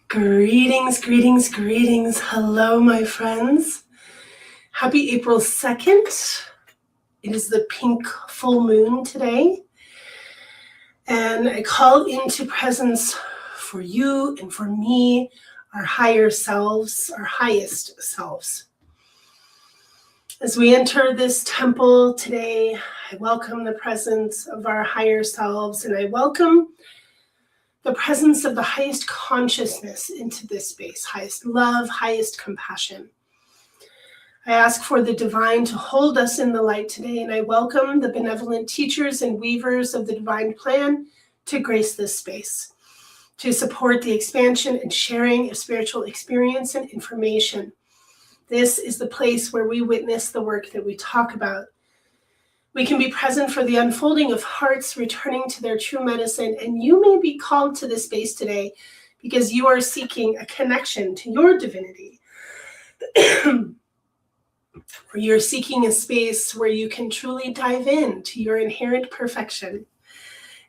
Greetings, greetings, greetings. Hello, my friends. Happy April 2nd. It is the pink full moon today. And I call into presence for you and for me, our higher selves, our highest selves. As we enter this temple today, I welcome the presence of our higher selves, and I welcome the presence of the highest consciousness into this space, highest love, highest compassion. I ask for the divine to hold us in the light today, and I welcome the benevolent teachers and weavers of the divine plan to grace this space, to support the expansion and sharing of spiritual experience and information. This is the place where we witness the work that we talk about. We can be present for the unfolding of hearts returning to their true medicine, and you may be called to this space today because you are seeking a connection to your divinity. Or you're seeking a space where you can truly dive into your inherent perfection.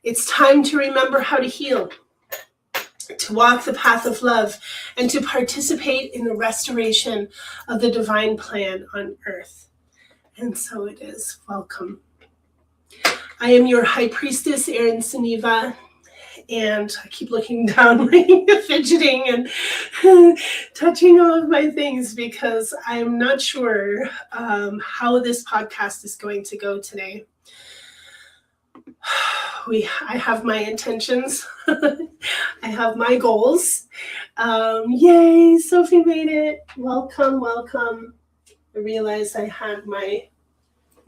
It's time to remember how to heal, to walk the path of love, and to participate in the restoration of the divine plan on earth. And so it is. Welcome. I am your high priestess, Erin Suniva, and I keep looking down, fidgeting and touching all of my things because I'm not sure how this podcast is going to go today. I have my intentions. I have my goals. Yay, Sophie made it. Welcome, welcome. I realized I had my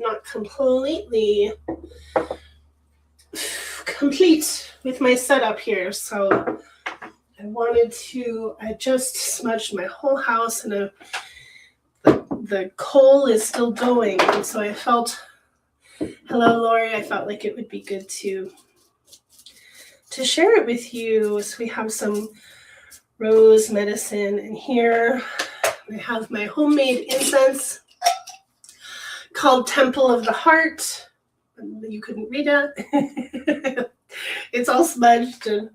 not completely complete with my setup here, so I just smudged my whole house, and the coal is still going, and so I felt, hello Lori, I felt like it would be good to share it with you. So we have some rose medicine, and here I have my homemade incense called Temple of the Heart. You couldn't read it. It's all smudged, and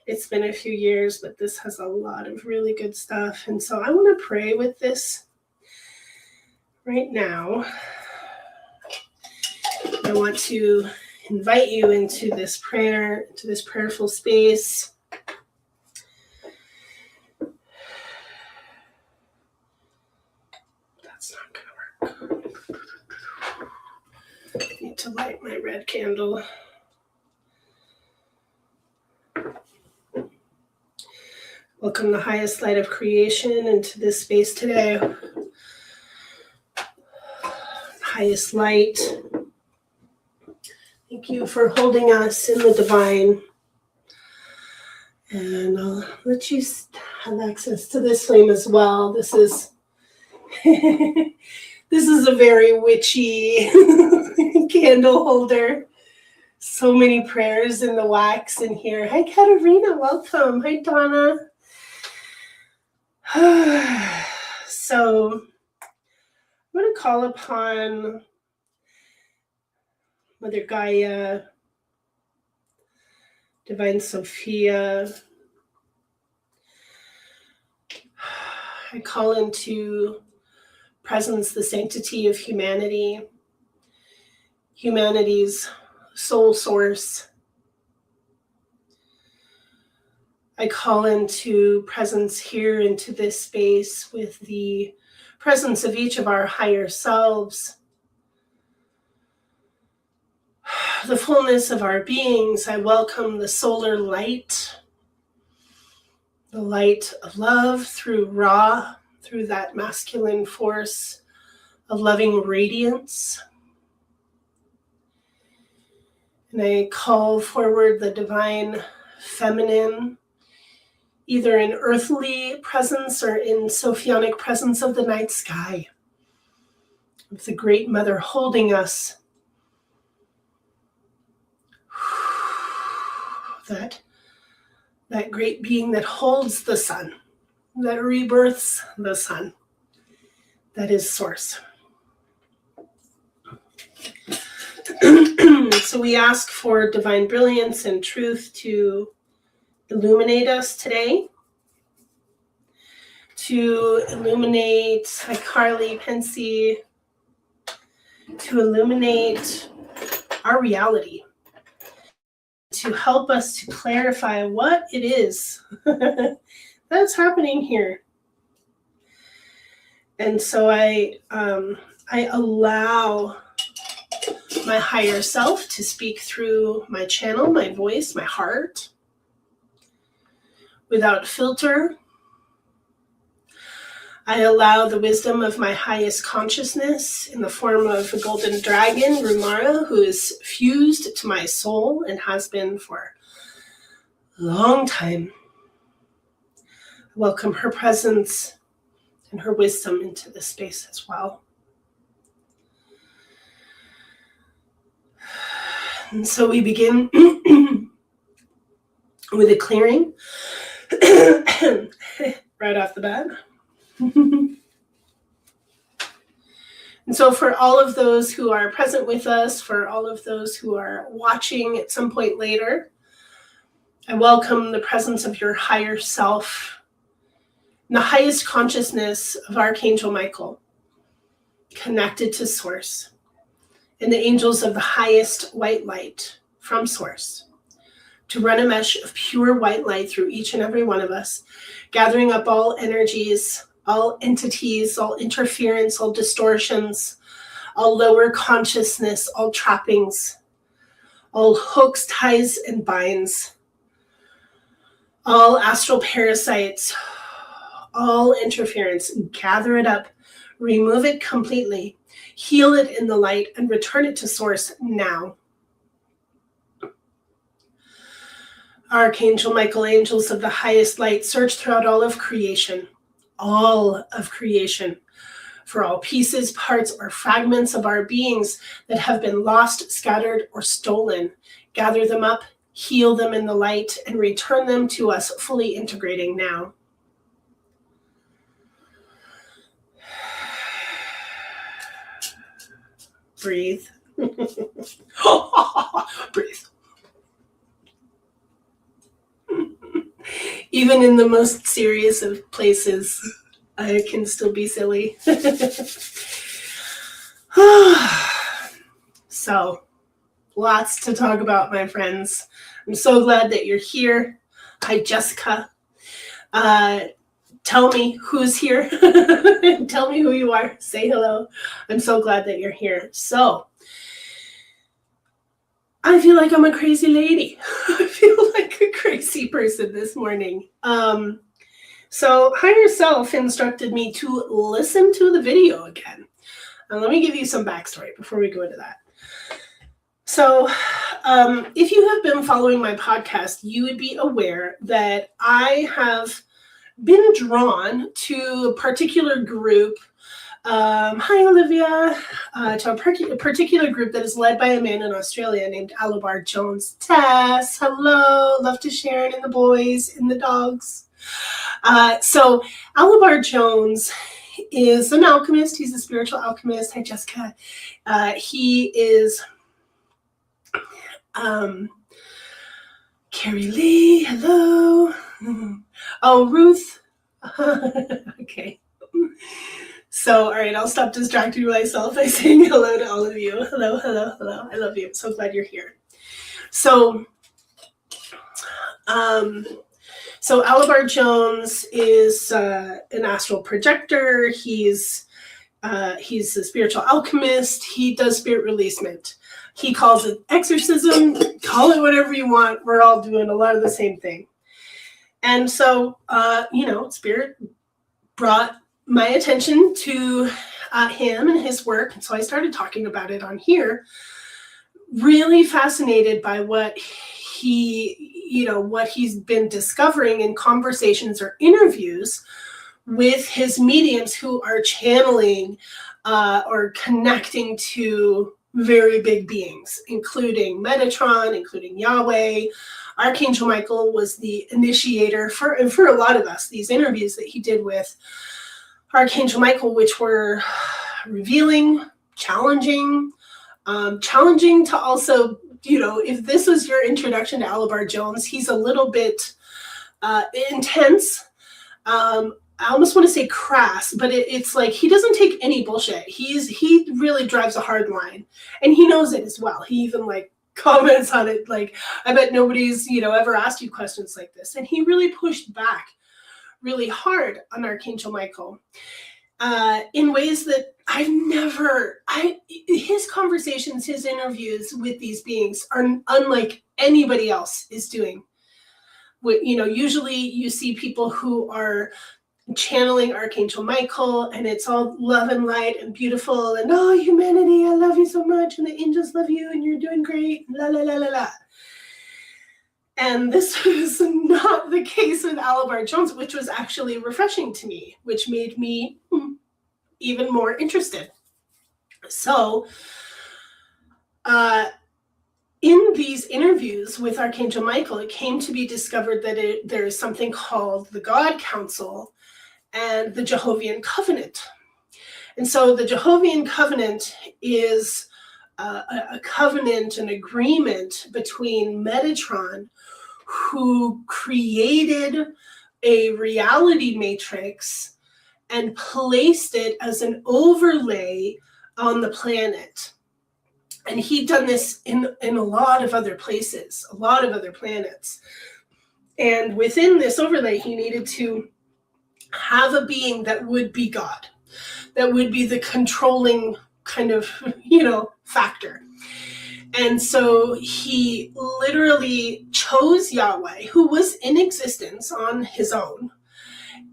it's been a few years, but this has a lot of really good stuff. And so I want to pray with this right now. I want to invite you into this prayer, into this prayerful space. That's not going to work. I need to light my red candle. Welcome the highest light of creation into this space today. Highest light. Thank you for holding us in the divine. And I'll let you have access to this flame as well. This is a very witchy candle holder. So many prayers in the wax in here. Hi, Katarina. Welcome. Hi, Donna. So I'm going to call upon Mother Gaia, Divine Sophia. I call into presence the sanctity of humanity, humanity's soul source. I call into presence here into this space with the presence of each of our higher selves, the fullness of our beings. I welcome the solar light, the light of love through Ra, through that masculine force of loving radiance. And I call forward the divine feminine, either in earthly presence or in Sophionic presence of the night sky, of the great mother holding us. That great being that holds the sun, that rebirths the sun, that is source. So we ask for divine brilliance and truth to illuminate us today, to illuminate like Carly Pensy, to illuminate our reality, to help us to clarify what it is that's happening here. And so I allow my higher self to speak through my channel, my voice, my heart, without filter. I allow the wisdom of my highest consciousness in the form of a golden dragon, Rumara, who is fused to my soul and has been for a long time. I welcome her presence and her wisdom into this space as well. And so we begin with a clearing right off the bat. And so for all of those who are present with us, for all of those who are watching at some point later, I welcome the presence of your higher self, the highest consciousness of Archangel Michael, connected to Source, and the angels of the highest white light from Source, to run a mesh of pure white light through each and every one of us, gathering up all energies, all entities, all interference, all distortions, all lower consciousness, all trappings, all hooks, ties, and binds, all astral parasites, all interference. Gather it up, remove it completely, heal it in the light, and return it to Source now. Archangel Michael, angels of the highest light, search throughout all of creation, for all pieces, parts, or fragments of our beings that have been lost, scattered, or stolen. Gather them up, heal them in the light, and return them to us, fully integrating now. Breathe. Breathe. Even in the most serious of places, I can still be silly. So, lots to talk about, my friends. I'm so glad that you're here. Hi, Jessica. Tell me who's here. Tell me who you are. Say hello. I'm so glad that you're here. So, I feel like I'm a crazy lady. I feel like a crazy person this morning. So higher self instructed me to listen to the video again. And let me give you some backstory before we go into that. So if you have been following my podcast, you would be aware that I have been drawn to a particular group. Hi, Olivia. To a particular group that is led by a man in Australia named Alabar Jones. Tess, hello. Love to Sharon and the boys and the dogs. So Alabar Jones is an alchemist. He's a spiritual alchemist. Hi, Jessica. He is Carrie Lee. Hello. Oh, Ruth. Okay. So, all right, I'll stop distracting myself by saying hello to all of you. Hello, hello, hello. I love you. I'm so glad you're here. So, Alabar Jones is an astral projector. He's a spiritual alchemist. He does spirit releasement. He calls it exorcism. Call it whatever you want. We're all doing a lot of the same thing. And so, Spirit brought my attention to him and his work. And so I started talking about it on here, really fascinated by what he's been discovering in conversations or interviews with his mediums who are channeling or connecting to very big beings, including Metatron, including Yahweh. Archangel Michael was the initiator for a lot of us, these interviews that he did with Archangel Michael, which were revealing, challenging to also, if this was your introduction to Alabar Jones, he's a little bit intense. I almost want to say crass, but it's like he doesn't take any bullshit. He really drives a hard line, and he knows it as well. He even like comments on it, like, I bet nobody's ever asked you questions like this. And he really pushed back really hard on Archangel Michael in ways that his conversations, his interviews with these beings are unlike anybody else is doing. Usually you see people who are channeling Archangel Michael, and it's all love and light and beautiful, and oh, humanity, I love you so much, and the angels love you, and you're doing great, la la la la la. And this was not the case with Alabar Jones, which was actually refreshing to me, which made me even more interested. So, in these interviews with Archangel Michael, it came to be discovered that there is something called the God Council and the Jehovian Covenant. And so the Jehovian Covenant is a covenant, an agreement between Metatron, who created a reality matrix and placed it as an overlay on the planet. And he'd done this in a lot of other places, a lot of other planets. And within this overlay, he needed to have a being that would be God, that would be the controlling kind of, factor. And so he literally chose Yahweh, who was in existence on his own.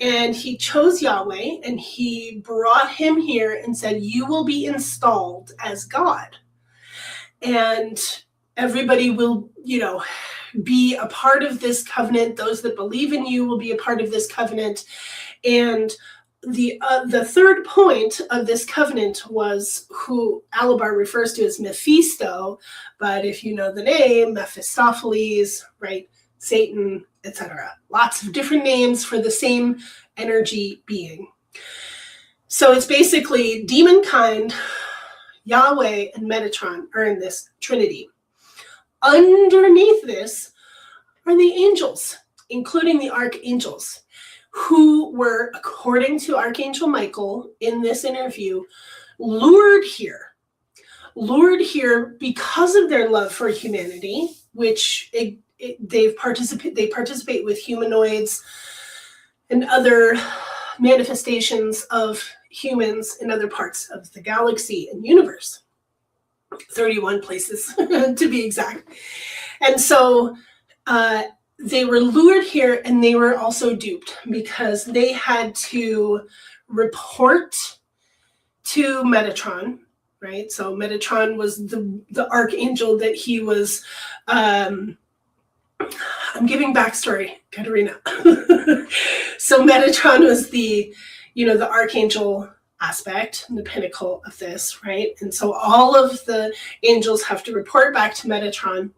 And he chose Yahweh, and he brought him here and said, you will be installed as God. And everybody will, be a part of this covenant. Those that believe in you will be a part of this covenant. And the third point of this covenant was who Alabar refers to as Mephisto, but if you know the name, Mephistopheles, right, Satan, etc. Lots of different names for the same energy being. So it's basically demon kind, Yahweh, and Metatron are in this trinity. Underneath this are the angels, including the archangels, who were, according to Archangel Michael in this interview, lured here because of their love for humanity, which they participate with humanoids and other manifestations of humans in other parts of the galaxy and universe. 31 places to be exact. And so they were lured here, and they were also duped because they had to report to Metatron, right? So Metatron was the archangel that he was, I'm giving backstory, Katerina. So Metatron was the archangel aspect, the pinnacle of this, right? And so all of the angels have to report back to Metatron.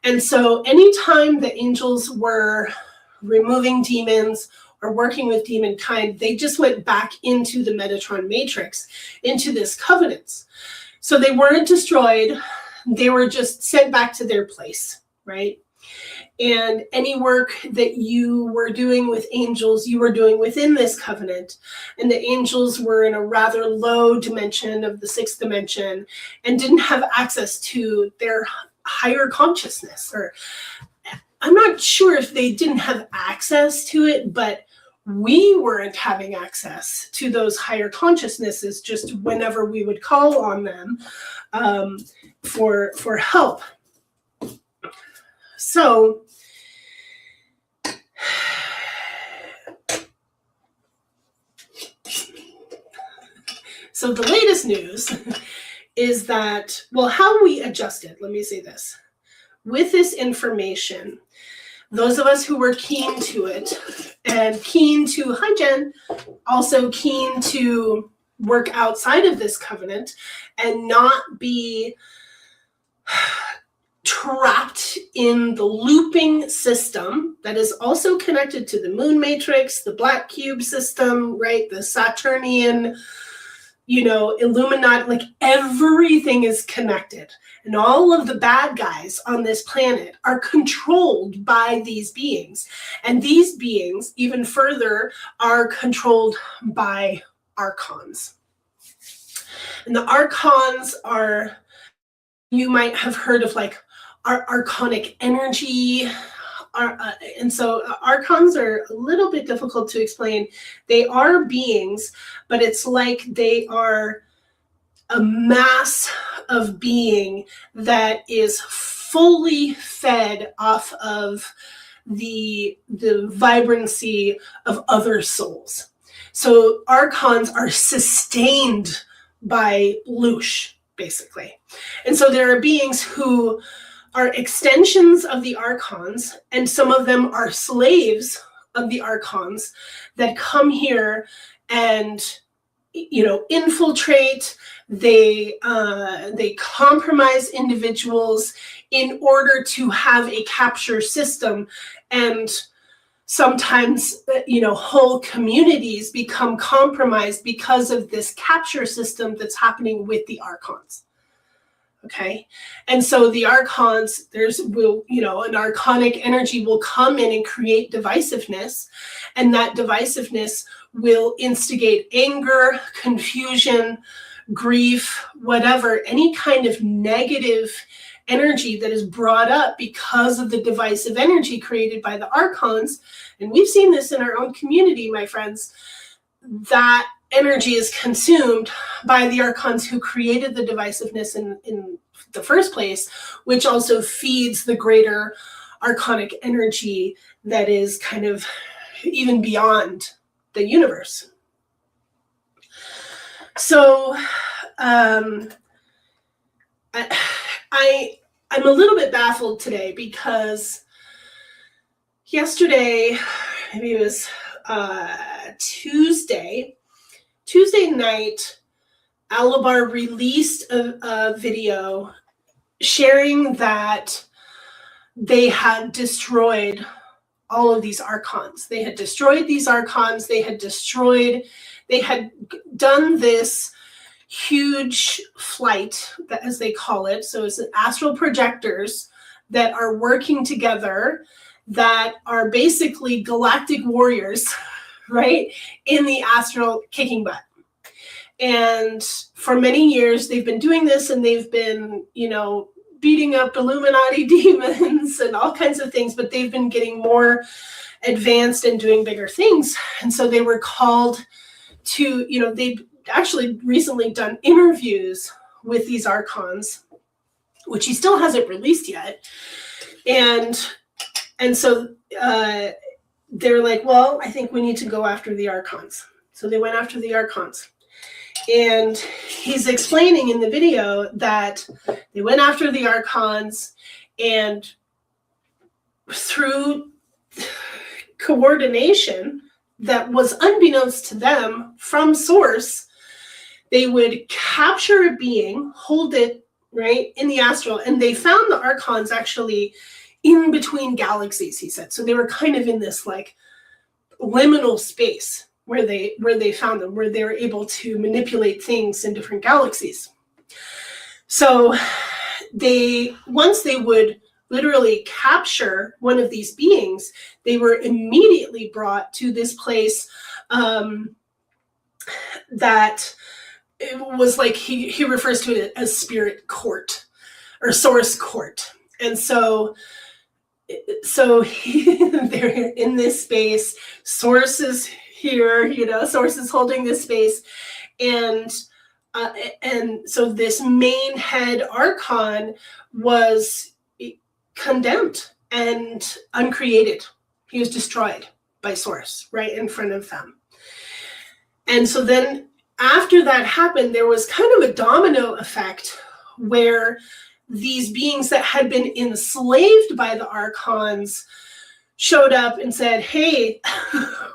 And so anytime the angels were removing demons or working with demon kind, they just went back into the Metatron matrix, into this covenants. So they weren't destroyed. They were just sent back to their place, right? And any work that you were doing with angels, you were doing within this covenant. And the angels were in a rather low dimension of the sixth dimension and didn't have access to their higher consciousness. Or I'm not sure if they didn't have access to it, but we weren't having access to those higher consciousnesses just whenever we would call on them for help. So the latest news is that, how we adjusted, let me say this. With this information, those of us who were keen to it and keen to, hi Jen, also keen to work outside of this covenant and not be trapped in the looping system that is also connected to the moon matrix, the black cube system, right? The Saturnian, Illuminati, like everything is connected. And all of the bad guys on this planet are controlled by these beings. And these beings, even further, are controlled by archons. And the archons are, you might have heard of like archonic energy. And so archons are a little bit difficult to explain. They are beings, but it's like they are a mass of being that is fully fed off of the vibrancy of other souls. So archons are sustained by Loosh, basically. And so there are beings who are extensions of the archons, and some of them are slaves of the archons that come here and infiltrate. They compromise individuals in order to have a capture system, and sometimes whole communities become compromised because of this capture system that's happening with the archons. Okay, and so the archons, an archonic energy will come in and create divisiveness, and that divisiveness will instigate anger, confusion, grief, whatever, any kind of negative energy that is brought up because of the divisive energy created by the archons. And we've seen this in our own community, my friends. That energy is consumed by the archons who created the divisiveness in the first place, which also feeds the greater archonic energy that is kind of even beyond the universe. So I'm a little bit baffled today because yesterday, maybe it was Tuesday night, Alabar released a video sharing that they had destroyed all of these archons. They had destroyed these archons. They had done this huge flight, as they call it. So it's astral projectors that are working together, that are basically galactic warriors, right, in the astral kicking butt. And for many years, they've been doing this, and they've been, beating up Illuminati demons and all kinds of things, but they've been getting more advanced and doing bigger things. And so they were called to, they've actually recently done interviews with these archons, which he still hasn't released yet. And so they're like, well, I think we need to go after the archons. So they went after the archons. And he's explaining in the video that they went after the archons, and through coordination that was unbeknownst to them from source, they would capture a being, hold it right in the astral, and they found the archons actually in between galaxies, he said. So they were kind of in this like liminal space where they found them, where they were able to manipulate things in different galaxies. So once they would literally capture one of these beings, they were immediately brought to this place that it was like, he refers to it as spirit court or source court. And so they're in this space, source is here, source is holding this space, and so this main head archon was condemned and uncreated. He was destroyed by source right in front of them. And so then after that happened, there was kind of a domino effect where these beings that had been enslaved by the archons showed up and said, hey,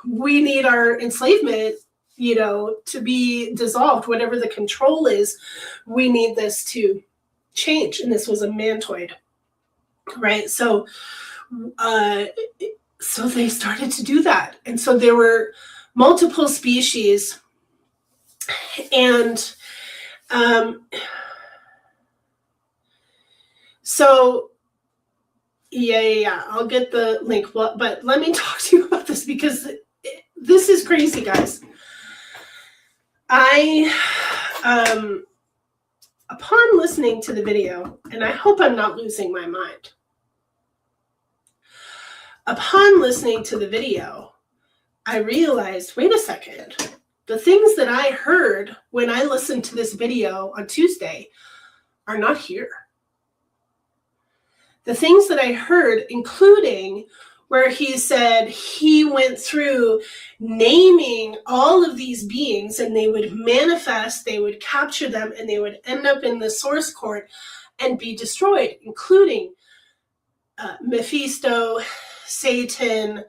we need our enslavement, to be dissolved. Whatever the control is, we need this to change. And this was a mantoid, right? So they started to do that. And so there were multiple species And so, yeah, I'll get the link. But let me talk to you about this because this is crazy, guys. Upon listening to the video, and I hope I'm not losing my mind. Upon listening to the video, I realized, wait a second, the things that I heard when I listened to this video on Tuesday are not here. The things that I heard, including where he said he went through naming all of these beings and they would manifest, they would capture them, and they would end up in the source court and be destroyed, including Mephisto, Satan.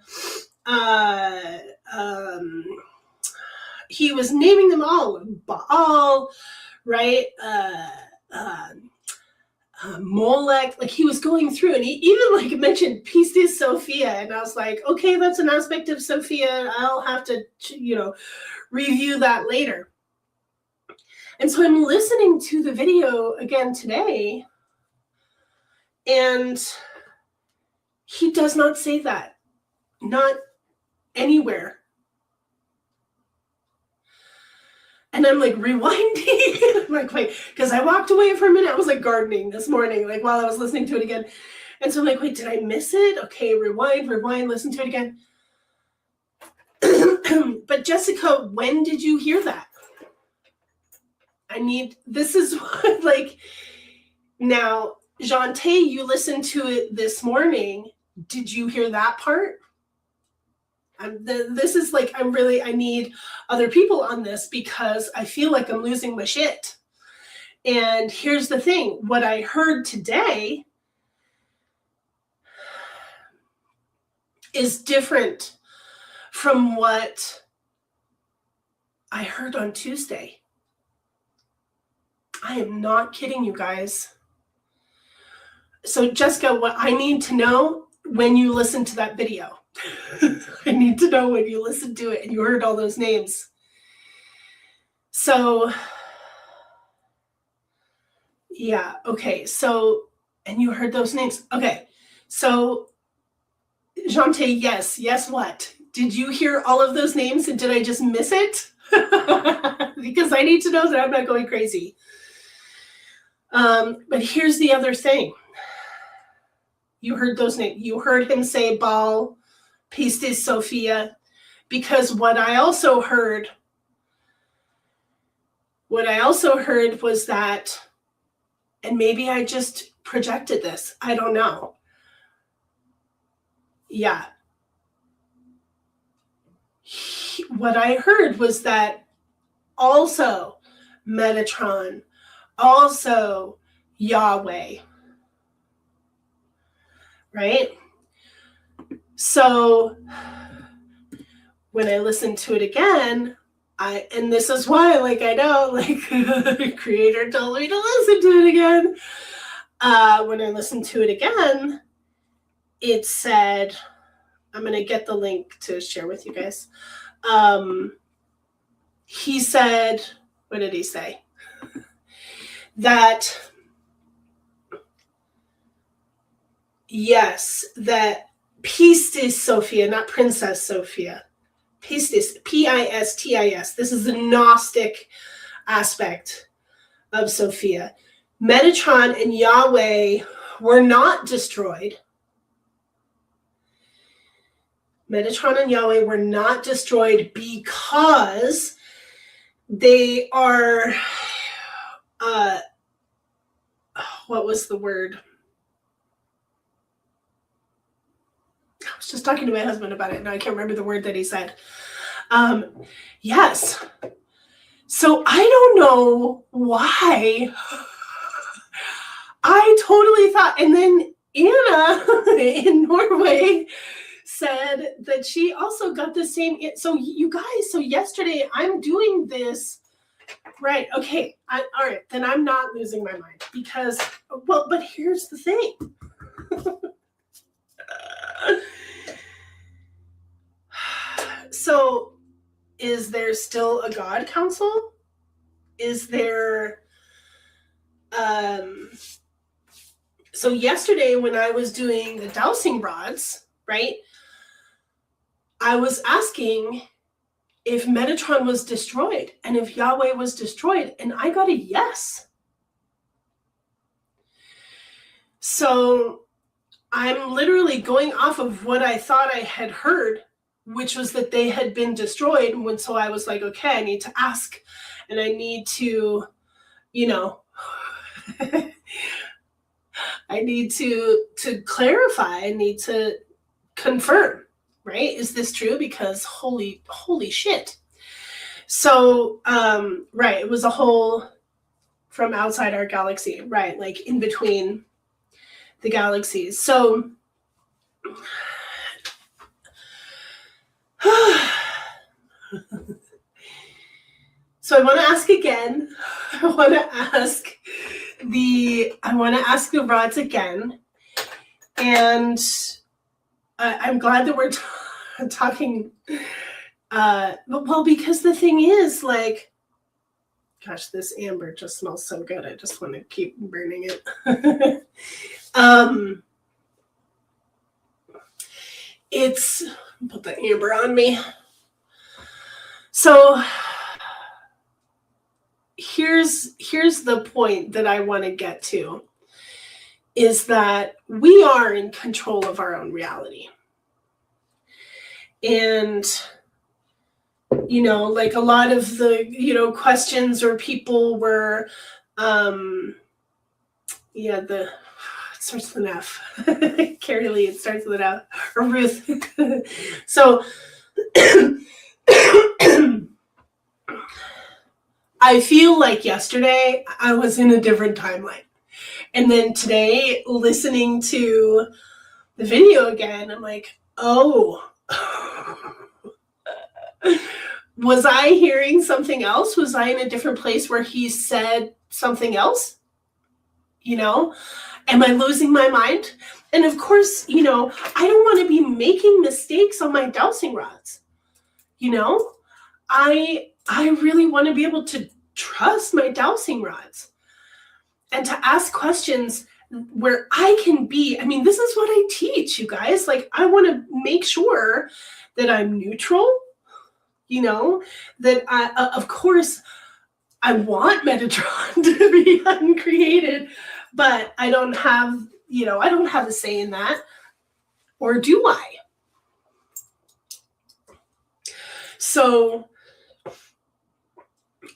He was naming them all. Baal, right? Molech, like he was going through, and he even mentioned Pistis Sophia, and I was like, okay, that's an aspect of Sophia. I'll have to, review that later. And so I'm listening to the video again today, and he does not say that, not anywhere. And I'm like rewinding. I'm like, wait, because I walked away for a minute. I was like gardening this morning, like while I was listening to it again. And so I'm like, wait, did I miss it? Okay, rewind, listen to it again. But Jessica, when did you hear that? This is what, now, Jante, you listened to it this morning. Did you hear that part? This is I need other people on this because I feel like I'm losing my shit. And here's the thing, what I heard today is different from what I heard on Tuesday. I am not kidding you guys. So Jessica, what I need to know when you listen to that video, I need to know when you listened to it and you heard all those names. So, yeah, okay. So, and you heard those names. Okay. So, Jante, yes, what? Did you hear all of those names and did I just miss it? Because I need to know that I'm not going crazy. But here's the other thing. You heard those names. You heard him say Baal, Pistis Sophia, because what I also heard was that, and maybe I just projected this, I don't know. Yeah. What I heard was that also Metatron, also Yahweh, right? So when I listened to it again, and this is why, I know, the creator told me to listen to it again. When I listened to it again, it said, I'm going to get the link to share with you guys. He said, what did he say? That, yes, that Pistis Sophia, not Princess Sophia, Pistis, Pistis. This is the Gnostic aspect of Sophia. Metatron and Yahweh were not destroyed. Metatron and Yahweh were not destroyed because they are, what was the word? I was just talking to my husband about it. Now I can't remember the word that he said. Yes. So I don't know why. I totally thought, and then Anna in Norway said that she also got the same. So you guys, so yesterday I'm doing this, right? Okay, all right, then I'm not losing my mind because, well, but here's the thing. So is there still a God council? Is there, so yesterday when I was doing the dowsing rods, right, I was asking if Metatron was destroyed and if Yahweh was destroyed, and I got a yes. So I'm literally going off of what I thought I had heard, which was that they had been destroyed. And so I was like, okay, I need to ask, and I need to, I need to clarify. I need to confirm, right? Is this true? Because holy shit. So, right, it was a hole from outside our galaxy, right? Like in between the galaxies. So, so I want to ask again. I want to ask the rods again. And I'm glad that we're talking. Well, because the thing is, like, gosh, this amber just smells so good. I just want to keep burning it. It's, put the amber on me. So here's the point that I want to get to, is that we are in control of our own reality. And, like a lot of the, questions or people were, it starts with an F. Carrie Lee, it starts with an F. Or Ruth. So, I feel like yesterday I was in a different timeline. And then today, listening to the video again, I'm like, oh, was I hearing something else? Was I in a different place where he said something else? Am I losing my mind? And of course, I don't want to be making mistakes on my dowsing rods. I really want to be able to trust my dowsing rods and to ask questions where I can be. I mean, this is what I teach, you guys. Like, I want to make sure that I'm neutral, that of course, I want Metatron to be uncreated, but I don't have a say in that. Or do I? So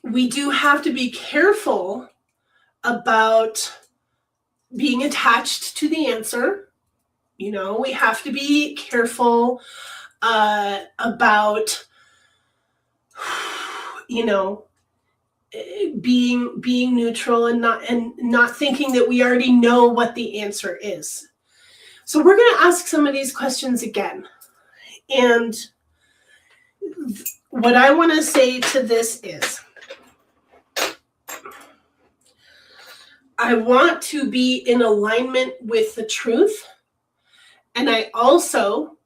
we do have to be careful about being attached to the answer. We have to be careful about, being neutral and not thinking that we already know what the answer is. So we're going to ask some of these questions again. And what I want to say to this is, I want to be in alignment with the truth. And I also,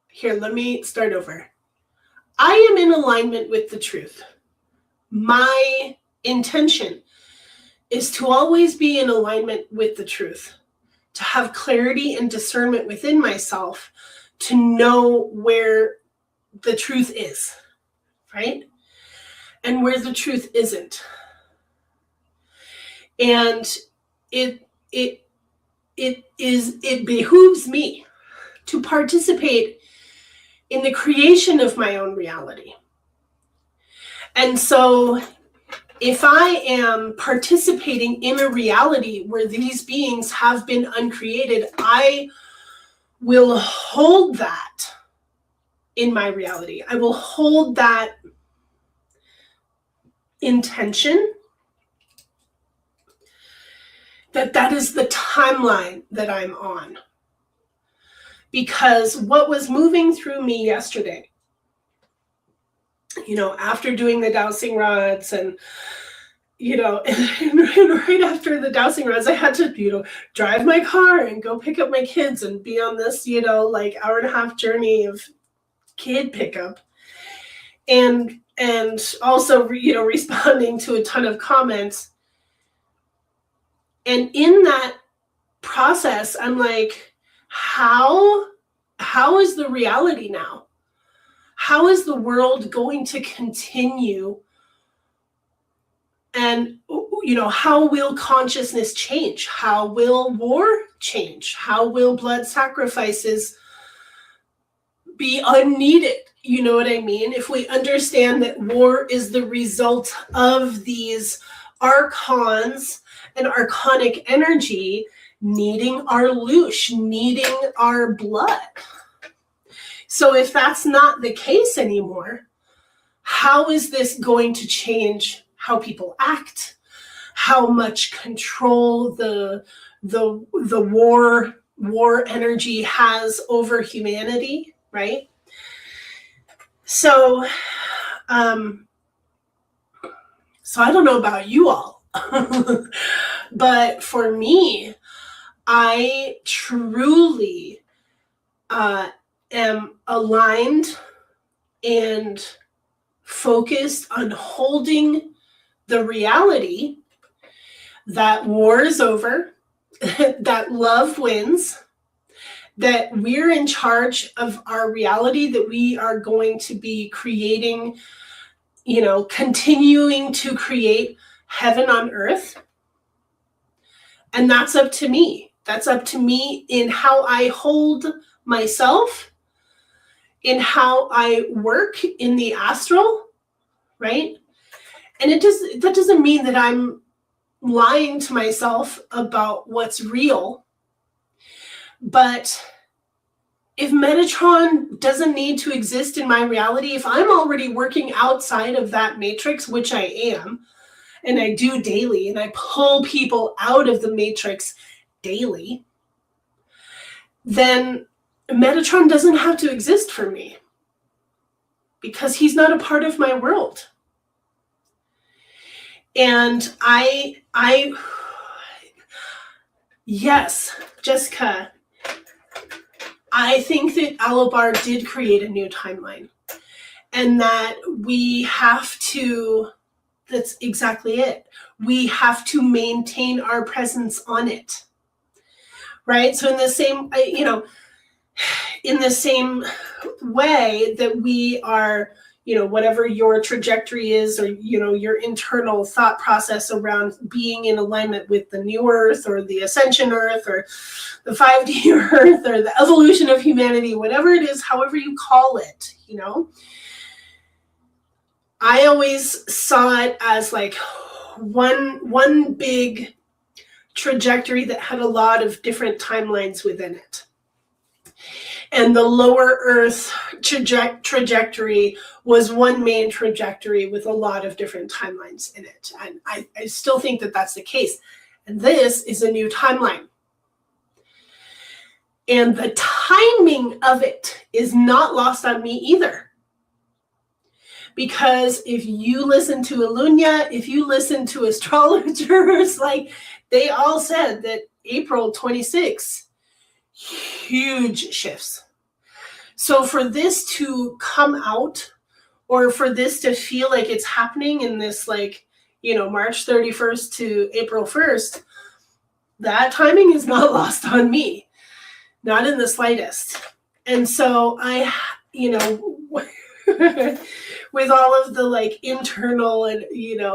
here, let me start over. I am in alignment with the truth. My intention is to always be in alignment with the truth, to have clarity and discernment within myself, to know where the truth is, right? And where the truth isn't. And it behooves me to participate in the creation of my own reality. And so if I am participating in a reality where these beings have been uncreated, I will hold that in my reality. I will hold that intention, that is the timeline that I'm on. Because what was moving through me yesterday, after doing the dowsing rods and, and right after the dowsing rods, I had to, drive my car and go pick up my kids and be on this, like hour and a half journey of kid pickup. And and also, responding to a ton of comments. And in that process, I'm like, how is the reality now? How is the world going to continue? And, how will consciousness change? How will war change? How will blood sacrifices be unneeded? You know what I mean? If we understand that war is the result of these archons and archonic energy needing our loosh, needing our blood. So if that's not the case anymore, how is this going to change how people act? How much control the war energy has over humanity, right? So I don't know about you all, but for me, I truly am aligned and focused on holding the reality that war is over, that love wins, that we're in charge of our reality, that we are going to be creating, continuing to create heaven on earth. And that's up to me. That's up to me in how I hold myself, in how I work in the astral, right? And that doesn't mean that I'm lying to myself about what's real. But if Metatron doesn't need to exist in my reality, if I'm already working outside of that matrix, which I am, and I do daily, and I pull people out of the matrix daily, then Metatron doesn't have to exist for me, because he's not a part of my world. And yes, Jessica, I think that Alabar did create a new timeline, and that we have to, that's exactly it. We have to maintain our presence on it, right? So in the same, in the same way that we are, whatever your trajectory is, or, your internal thought process around being in alignment with the new earth or the ascension earth or the 5D earth or the evolution of humanity, whatever it is, however you call it, I always saw it as like one big trajectory that had a lot of different timelines within it. And the lower earth trajectory was one main trajectory with a lot of different timelines in it. And I still think that that's the case. And this is a new timeline. And the timing of it is not lost on me either. Because if you listen to Alunya, if you listen to astrologers, like they all said that April 26th, huge shifts. So for this to come out, or for this to feel like it's happening in this, like, March 31st to April 1st, that timing is not lost on me, not in the slightest. And so I, with all of the like internal and,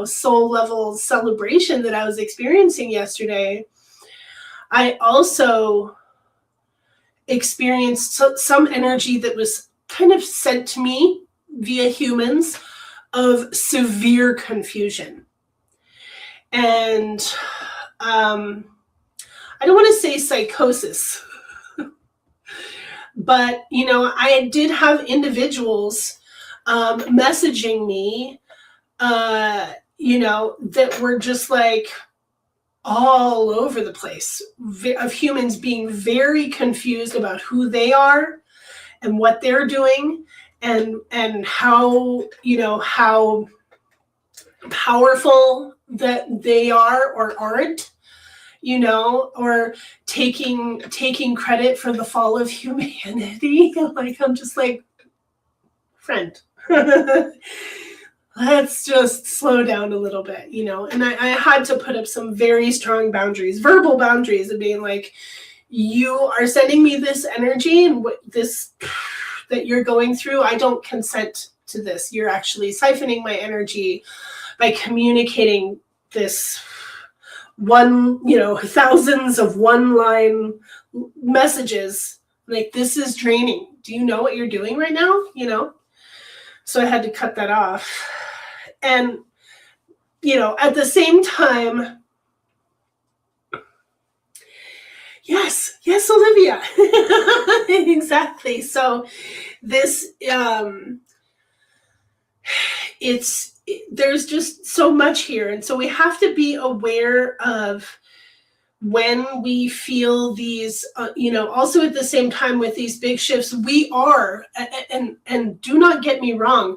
soul level celebration that I was experiencing yesterday, I also experienced some energy that was kind of sent to me via humans of severe confusion. And I don't want to say psychosis, but, I did have individuals messaging me, that were just like all over the place, of humans being very confused about who they are and what they're doing, and how, how powerful that they are or aren't, or taking credit for the fall of humanity. Like, I'm just like, friend, let's just slow down a little bit, and I had to put up some very strong boundaries, verbal boundaries, of being like, you are sending me this energy and what this that you're going through. I don't consent to this. You're actually siphoning my energy by communicating this one, thousands of one line messages. Like, this is draining. Do you know what you're doing right now? So I had to cut that off. And, at the same time, yes, Olivia. Exactly. So this, there's just so much here. And so we have to be aware of when we feel these, also at the same time with these big shifts, we are, and do not get me wrong,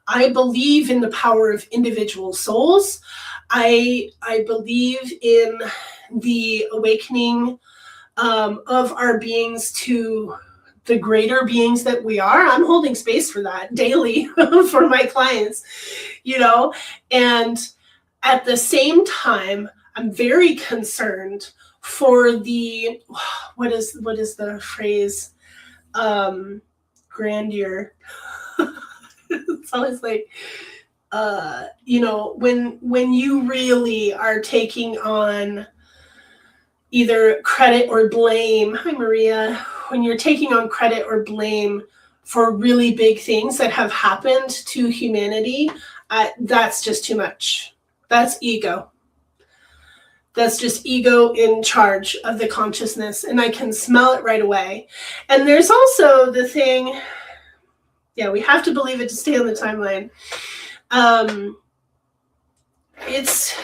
I believe in the power of individual souls. I believe in the awakening of our beings to the greater beings that we are. I'm holding space for that daily for my clients, and at the same time, I'm very concerned for the, what is the phrase? Grandeur. It's always like, when you really are taking on either credit or blame. Hi, Maria. When you're taking on credit or blame for really big things that have happened to humanity, that's just too much. That's ego. That's just ego in charge of the consciousness, and I can smell it right away. And there's also the thing, we have to believe it to stay on the timeline. It's,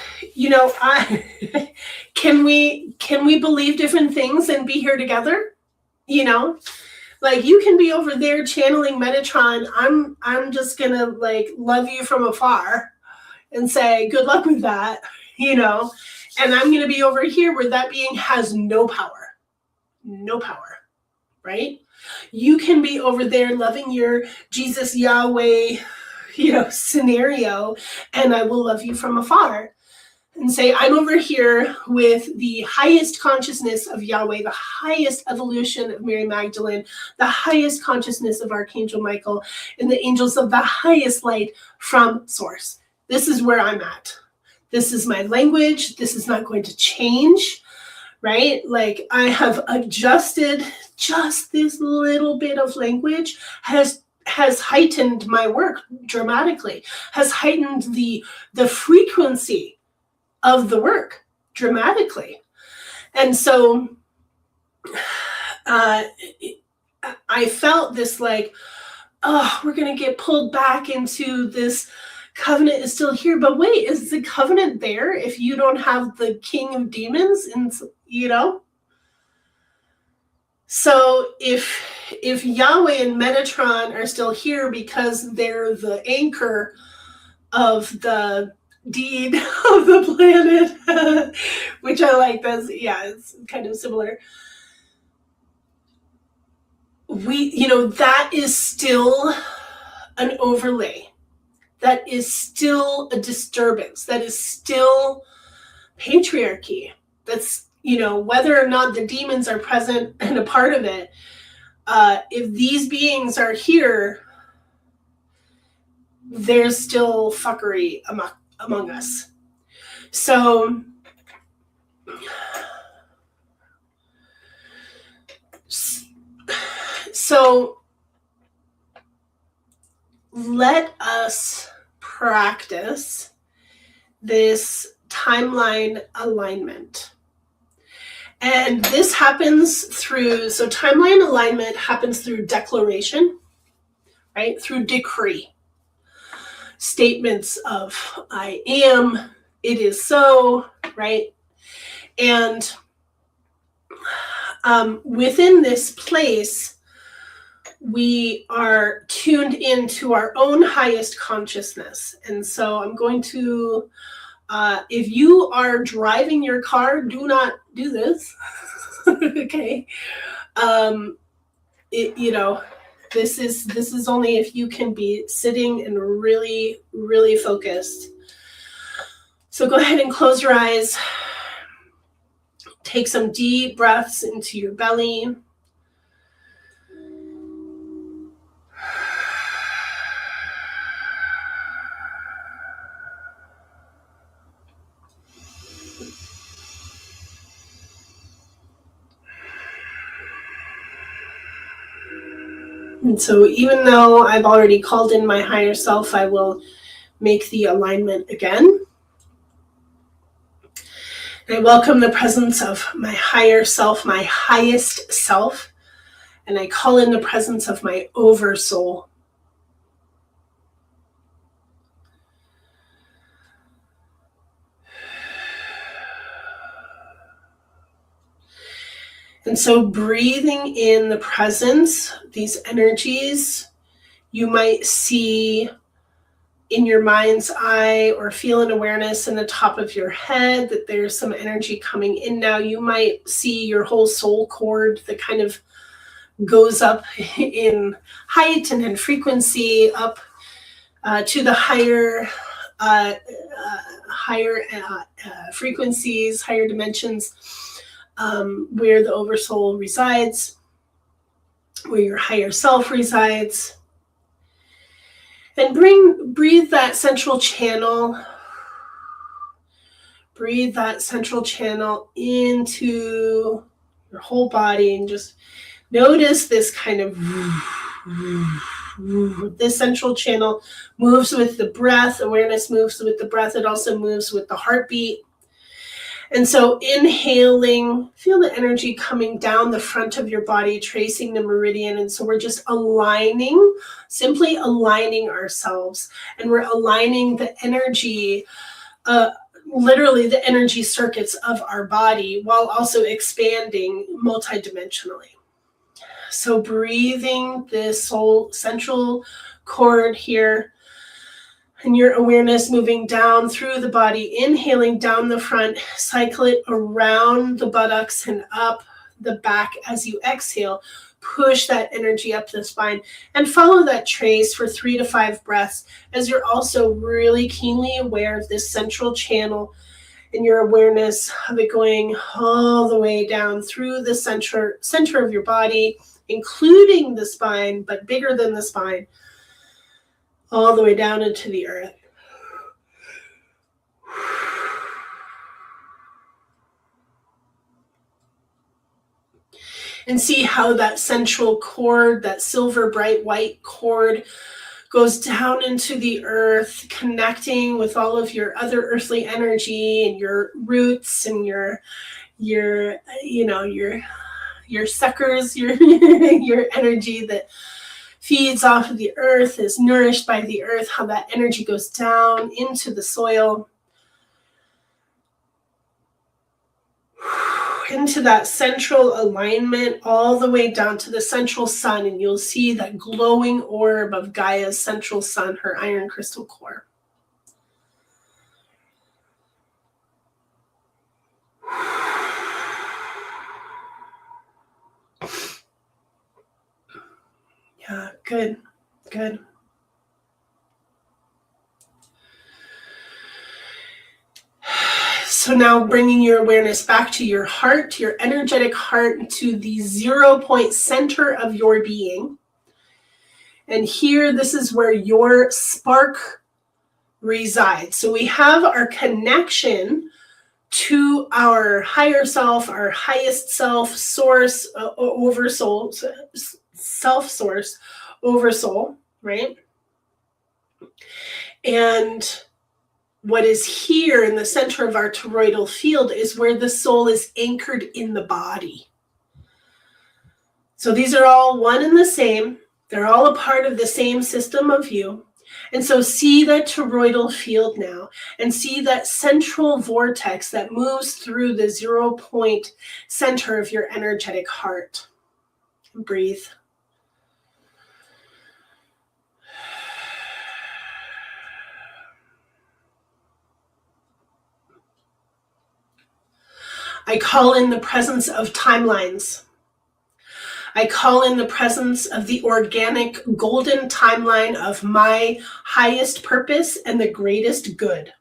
can we believe different things and be here together? Like, you can be over there channeling Metatron. I'm just gonna love you from afar and say good luck with that, and I'm gonna be over here where that being has no power, right? You can be over there loving your Jesus Yahweh, scenario, and I will love you from afar and say, I'm over here with the highest consciousness of Yahweh, the highest evolution of Mary Magdalene, the highest consciousness of Archangel Michael, and the angels of the highest light from Source. This is where I'm at. This is my language. This is not going to change, right? Like, I have adjusted just this little bit of language has heightened my work dramatically, has heightened the frequency of the work dramatically. And so I felt this like, oh, we're going to get pulled back into this covenant is still here. But wait, is the covenant there if you don't have the king of demons? And, so if Yahweh and Metatron are still here because they're the anchor of the deed of the planet, which I like, it's kind of similar. That is still an overlay. That is still a disturbance. That is still patriarchy. That's, whether or not the demons are present and a part of it, if these beings are here, there's still fuckery among us. So let us practice this timeline alignment. And this happens through, so timeline alignment happens through declaration, right? Through decree. Statements of I am, it is so, right? And within this place, we are tuned into our own highest consciousness. And so I'm going to, if you are driving your car, do not do this. Okay. This is only if you can be sitting and really, really focused. So go ahead and close your eyes. Take some deep breaths into your belly. And so even though I've already called in my higher self, I will make the alignment again. And I welcome the presence of my higher self, my highest self, and I call in the presence of my oversoul. And so breathing in the presence, these energies, you might see in your mind's eye or feel an awareness in the top of your head that there's some energy coming in now. You might see your whole soul cord that kind of goes up in height and in frequency up to the higher frequencies, higher dimensions, where the oversoul resides, where your higher self resides. And breathe that central channel. Breathe that central channel into your whole body and just notice this kind of, this central channel moves with the breath. Awareness moves with the breath. It also moves with the heartbeat. And so inhaling, feel the energy coming down the front of your body, tracing the meridian. And so we're just aligning, simply aligning ourselves. And we're aligning the energy, literally the energy circuits of our body while also expanding multidimensionally. So breathing this soul central cord here, and your awareness moving down through the body, inhaling down the front, cycle it around the buttocks and up the back as you exhale. Push that energy up the spine and follow that trace for 3 to 5 breaths as you're also really keenly aware of this central channel and your awareness of it going all the way down through the center of your body, including the spine, but bigger than the spine, all the way down into the earth. And see how that central cord, that silver bright white cord, goes down into the earth, connecting with all of your other earthly energy and your roots and your suckers, your energy that feeds off of the earth, is nourished by the earth, how that energy goes down into the soil, into that central alignment, all the way down to the central sun. And you'll see that glowing orb of Gaia's central sun, her iron crystal core. Yeah, good. So now bringing your awareness back to your heart, your energetic heart, to the 0 point center of your being. And here, this is where your spark resides. So we have our connection to our higher self, our highest self, source, oversoul, self-source, oversoul, right? And what is here in the center of our toroidal field is where the soul is anchored in the body. So these are all one and the same. They're all a part of the same system of you. And so see that toroidal field now and see that central vortex that moves through the 0 point center of your energetic heart. And breathe. I call in the presence of timelines. I call in the presence of the organic golden timeline of my highest purpose and the greatest good.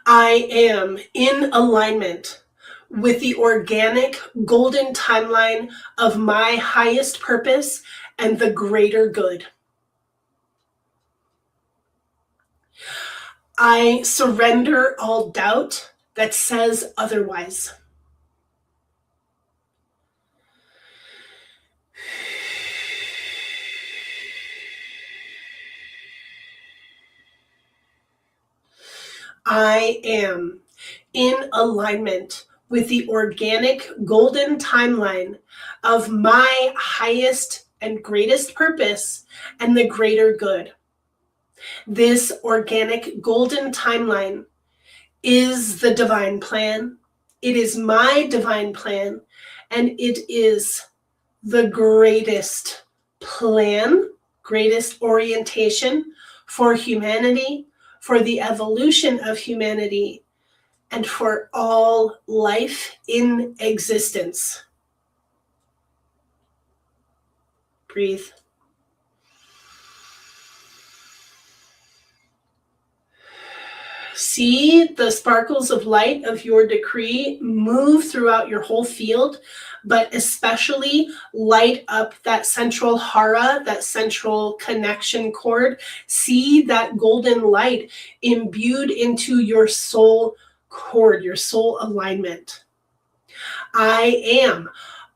I am in alignment with the organic golden timeline of my highest purpose and the greater good. I surrender all doubt that says otherwise. I am in alignment with the organic golden timeline of my highest and greatest purpose and the greater good. This organic golden timeline is the divine plan. It is my divine plan, and it is the greatest plan, greatest orientation for humanity, for the evolution of humanity, and for all life in existence. Breathe. See the sparkles of light of your decree move throughout your whole field, but especially light up that central hara, that central connection cord. See that golden light imbued into your soul cord, your soul alignment. I am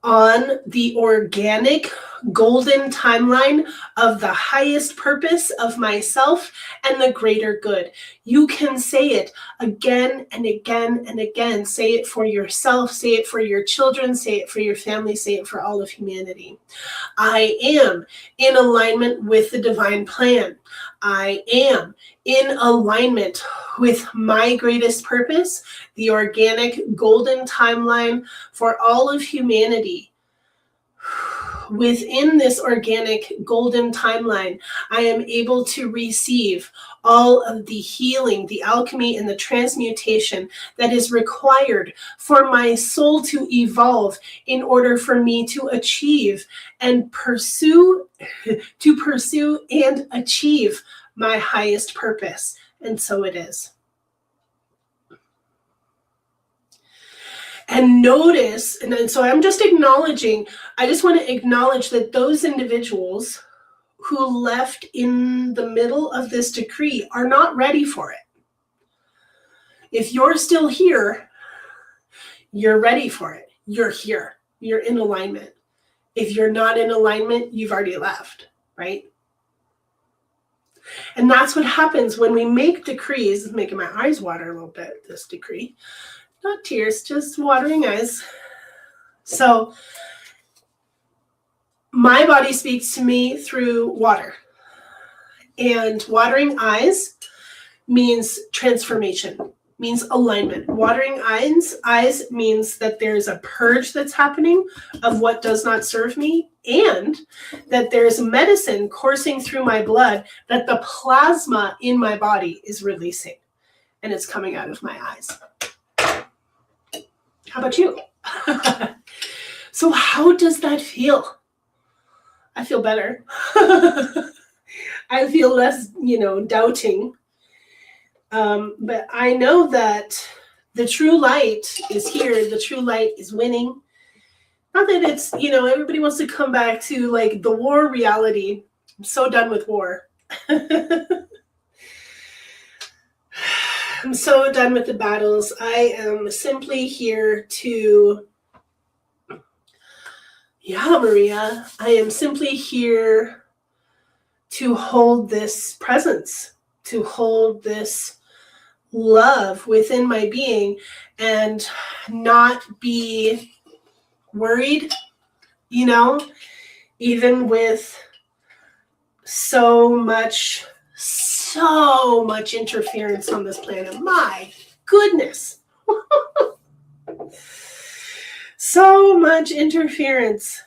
on the organic golden timeline of the highest purpose of myself and the greater good. You can say it again and again and again. Say it for yourself, say it for your children, say it for your family, say it for all of humanity. I am in alignment with the divine plan. I am in alignment with my greatest purpose, the organic golden timeline for all of humanity. Within this organic golden timeline, I am able to receive all of the healing, the alchemy, and the transmutation that is required for my soul to evolve in order for me to achieve and pursue and achieve my highest purpose. And so it is. And notice, and so I'm just acknowledging, I just want to acknowledge that those individuals who left in the middle of this decree are not ready for it. If you're still here, you're ready for it. You're here. You're in alignment. If you're not in alignment, you've already left, right? And that's what happens when we make decrees. It's making my eyes water a little bit, this decree. Not tears, just watering eyes. So my body speaks to me through water. And watering eyes means transformation, means alignment. Watering eyes means that there's a purge that's happening of what does not serve me, and that there's medicine coursing through my blood that the plasma in my body is releasing, and it's coming out of my eyes. How about you? So how does that feel? I feel better. I feel less, doubting. But I know that the true light is here. The true light is winning. Not that it's, everybody wants to come back to like the war reality. I'm so done with war. I'm so done with the battles. I am simply here to, Maria, I am simply here to hold this presence, to hold this love within my being and not be worried, even with so much interference on this planet. My goodness. So much interference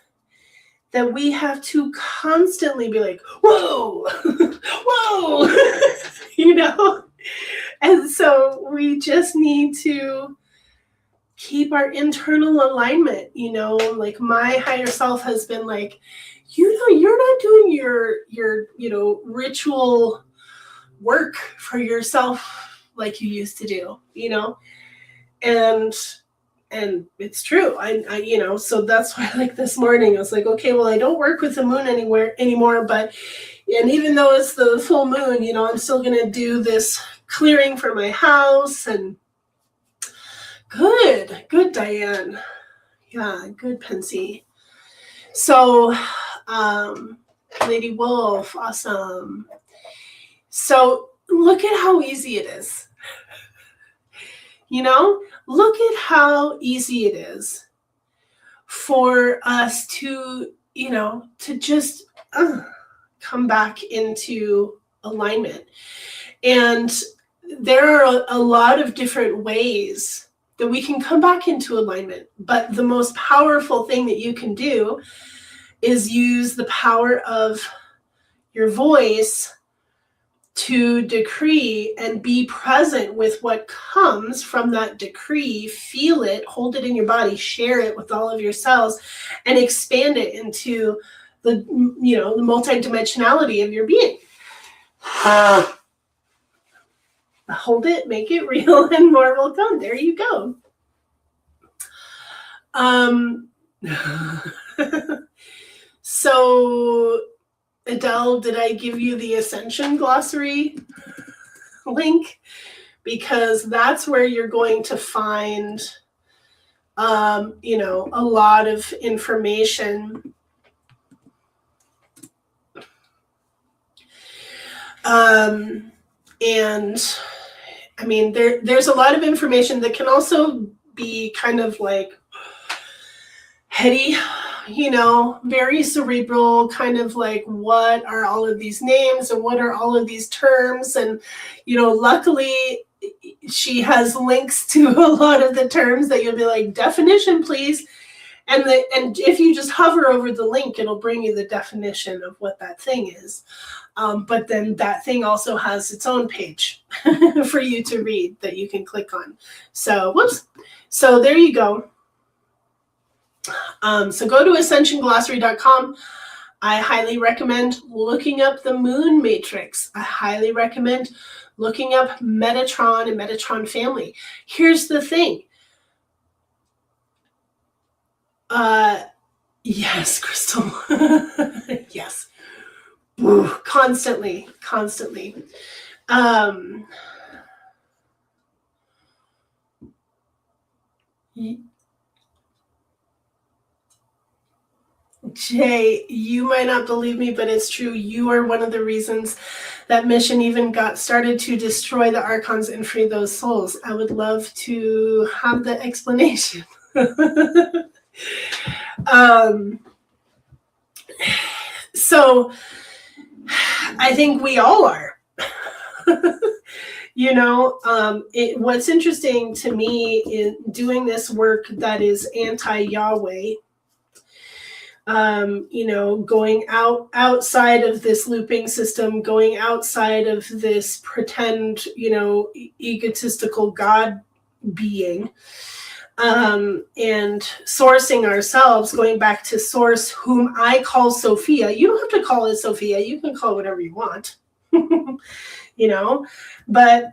that we have to constantly be like, whoa, whoa, And so we just need to keep our internal alignment. Like my higher self has been like, you're not doing your ritual work for yourself like you used to do, and it's true. I so that's why, like, this morning I was like, okay, well, I don't work with the moon anymore, and even though it's the full moon, I'm still gonna do this clearing for my house. And good, Diane. Yeah, good, Pensy. So, Lady Wolf, awesome. So look at how easy it is. Look at how easy it is for us to just come back into alignment. And there are a lot of different ways that we can come back into alignment. But the most powerful thing that you can do is use the power of your voice to decree and be present with what comes from that decree. Feel it, hold it in your body, share it with all of your cells, and expand it into the multidimensionality of your being. Hold it, make it real, and more will come. There you go. So, Adele, did I give you the Ascension Glossary link? Because that's where you're going to find, a lot of information. And I mean, there's a lot of information that can also be kind of like heady, very cerebral, kind of like, what are all of these names and what are all of these terms? And, luckily she has links to a lot of the terms that you'll be like, definition, please. And if you just hover over the link, it'll bring you the definition of what that thing is. But then that thing also has its own page for you to read that you can click on. So, whoops. So there you go. So go to ascensionglossary.com. I highly recommend looking up the moon matrix. I highly recommend looking up Metatron and Metatron family. Here's the thing. Yes, Crystal. Yes. Ooh, constantly. Jay, you might not believe me, but it's true. You are one of the reasons that mission even got started, to destroy the archons and free those souls. I would love to have the explanation. So I think we all are. What's interesting to me in doing this work that is anti-Yahweh, going outside of this looping system, going outside of this pretend, egotistical God being, and sourcing ourselves, going back to source, whom I call Sophia. You don't have to call it Sophia. You can call it whatever you want, but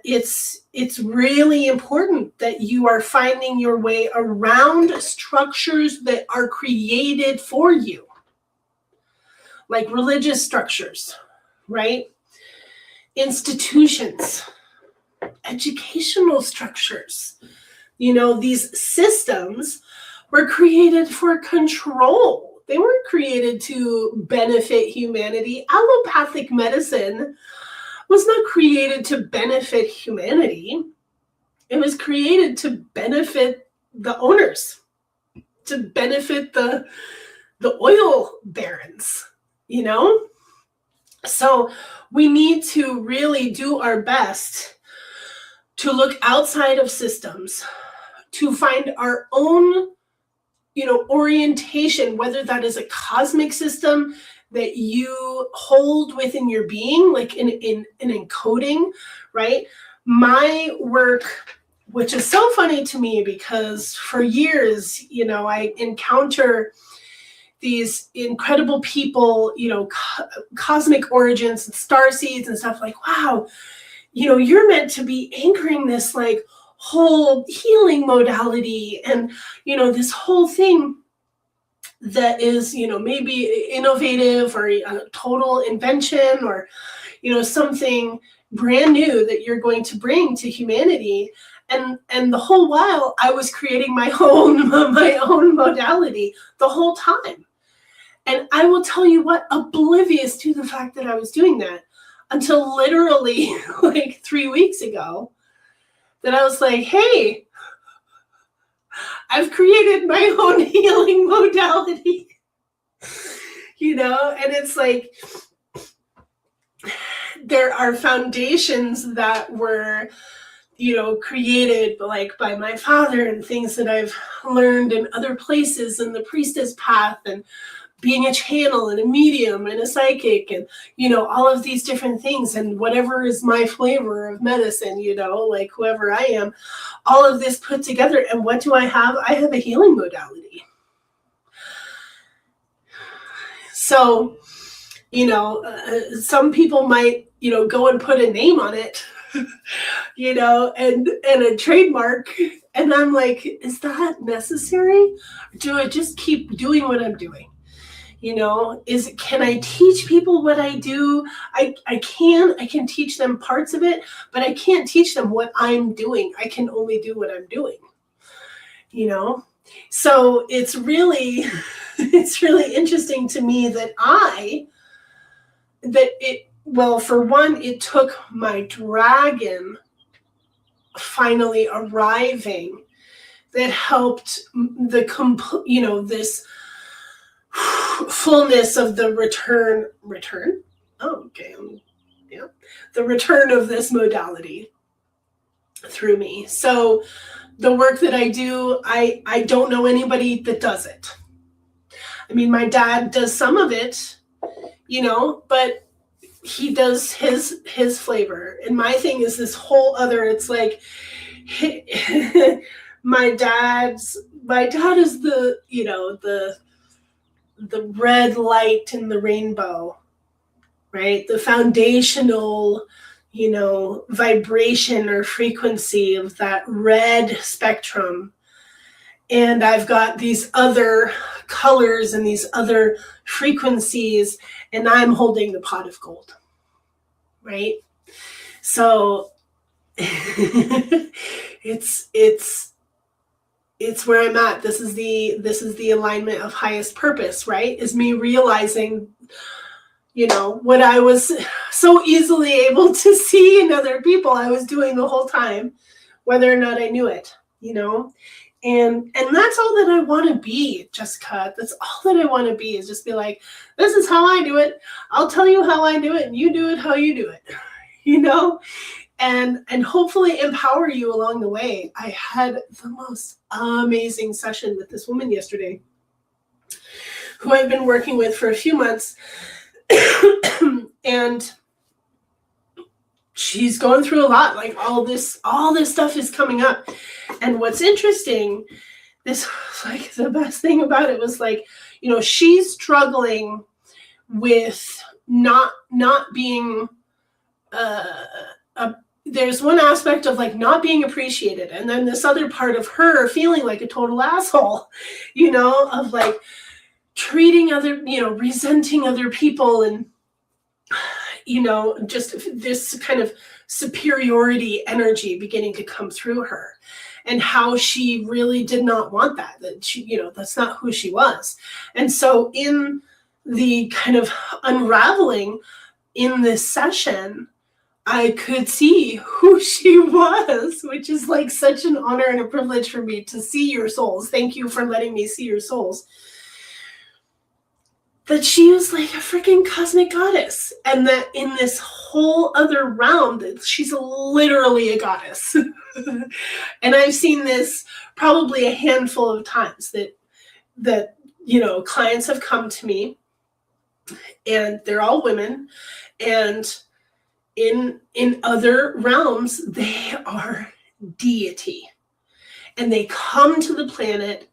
it's really important that you are finding your way around structures that are created for you, like religious structures, right? Institutions, educational structures. These systems were created for control. They weren't created to benefit humanity. Allopathic medicine was not created to benefit humanity. It was created to benefit the owners, to benefit the oil barons, So we need to really do our best to look outside of systems, to find our own, orientation, whether that is a cosmic system that you hold within your being, like in an encoding, right? My work which is so funny to me because for years, I encounter these incredible people, cosmic origins and star seeds and stuff like, wow, you're meant to be anchoring this like whole healing modality and, this whole thing that is, maybe innovative or a total invention or, something brand new that you're going to bring to humanity. And the whole while I was creating my own modality the whole time. And I will tell you what, oblivious to the fact that I was doing that until literally like 3 weeks ago, that I was like, hey, I've created my own healing modality, and it's like, there are foundations that were, created like by my father and things that I've learned in other places in the priestess path and being a channel and a medium and a psychic and, all of these different things and whatever is my flavor of medicine, like whoever I am, all of this put together. And what do I have? I have a healing modality. So, some people might, go and put a name on it, and a trademark. And I'm like, is that necessary? Do I just keep doing what I'm doing? Can I teach people what I do? I can teach them parts of it, but I can't teach them what I'm doing. I can only do what I'm doing, So it's really interesting to me for one, it took my dragon finally arriving that helped this fullness of the return. Oh, okay. Yeah. The return of this modality through me. So the work that I do, I don't know anybody that does it. I mean, my dad does some of it, but he does his flavor. And my thing is this whole other, it's like, my dad is the red light in the rainbow, right? The foundational, vibration or frequency of that red spectrum. And I've got these other colors and these other frequencies, and I'm holding the pot of gold, right? So it's where I'm at. This is the alignment of highest purpose, right? Is me realizing, what I was so easily able to see in other people, I was doing the whole time, whether or not I knew it, And that's all that I want to be, Jessica. That's all that I want to be, is just be like, this is how I do it. I'll tell you how I do it, and you do it how you do it, and hopefully empower you along the way. I had the most amazing session with this woman yesterday who I've been working with for a few months. And she's going through a lot. Like all this stuff is coming up. And what's interesting, this like the best thing about it was like, she's struggling with not being there's one aspect of like not being appreciated, and then this other part of her feeling like a total asshole, of like treating other, resenting other people, and just this kind of superiority energy beginning to come through her, and how she really did not want that she, that's not who she was. And so in the kind of unraveling in this session, I could see who she was, which is like such an honor and a privilege for me to see your souls. Thank you for letting me see your souls. That she was like a freaking cosmic goddess, and that in this whole other realm, that she's literally a goddess. And I've seen this probably a handful of times that clients have come to me, and they're all women, and in other realms, they are deity. And they come to the planet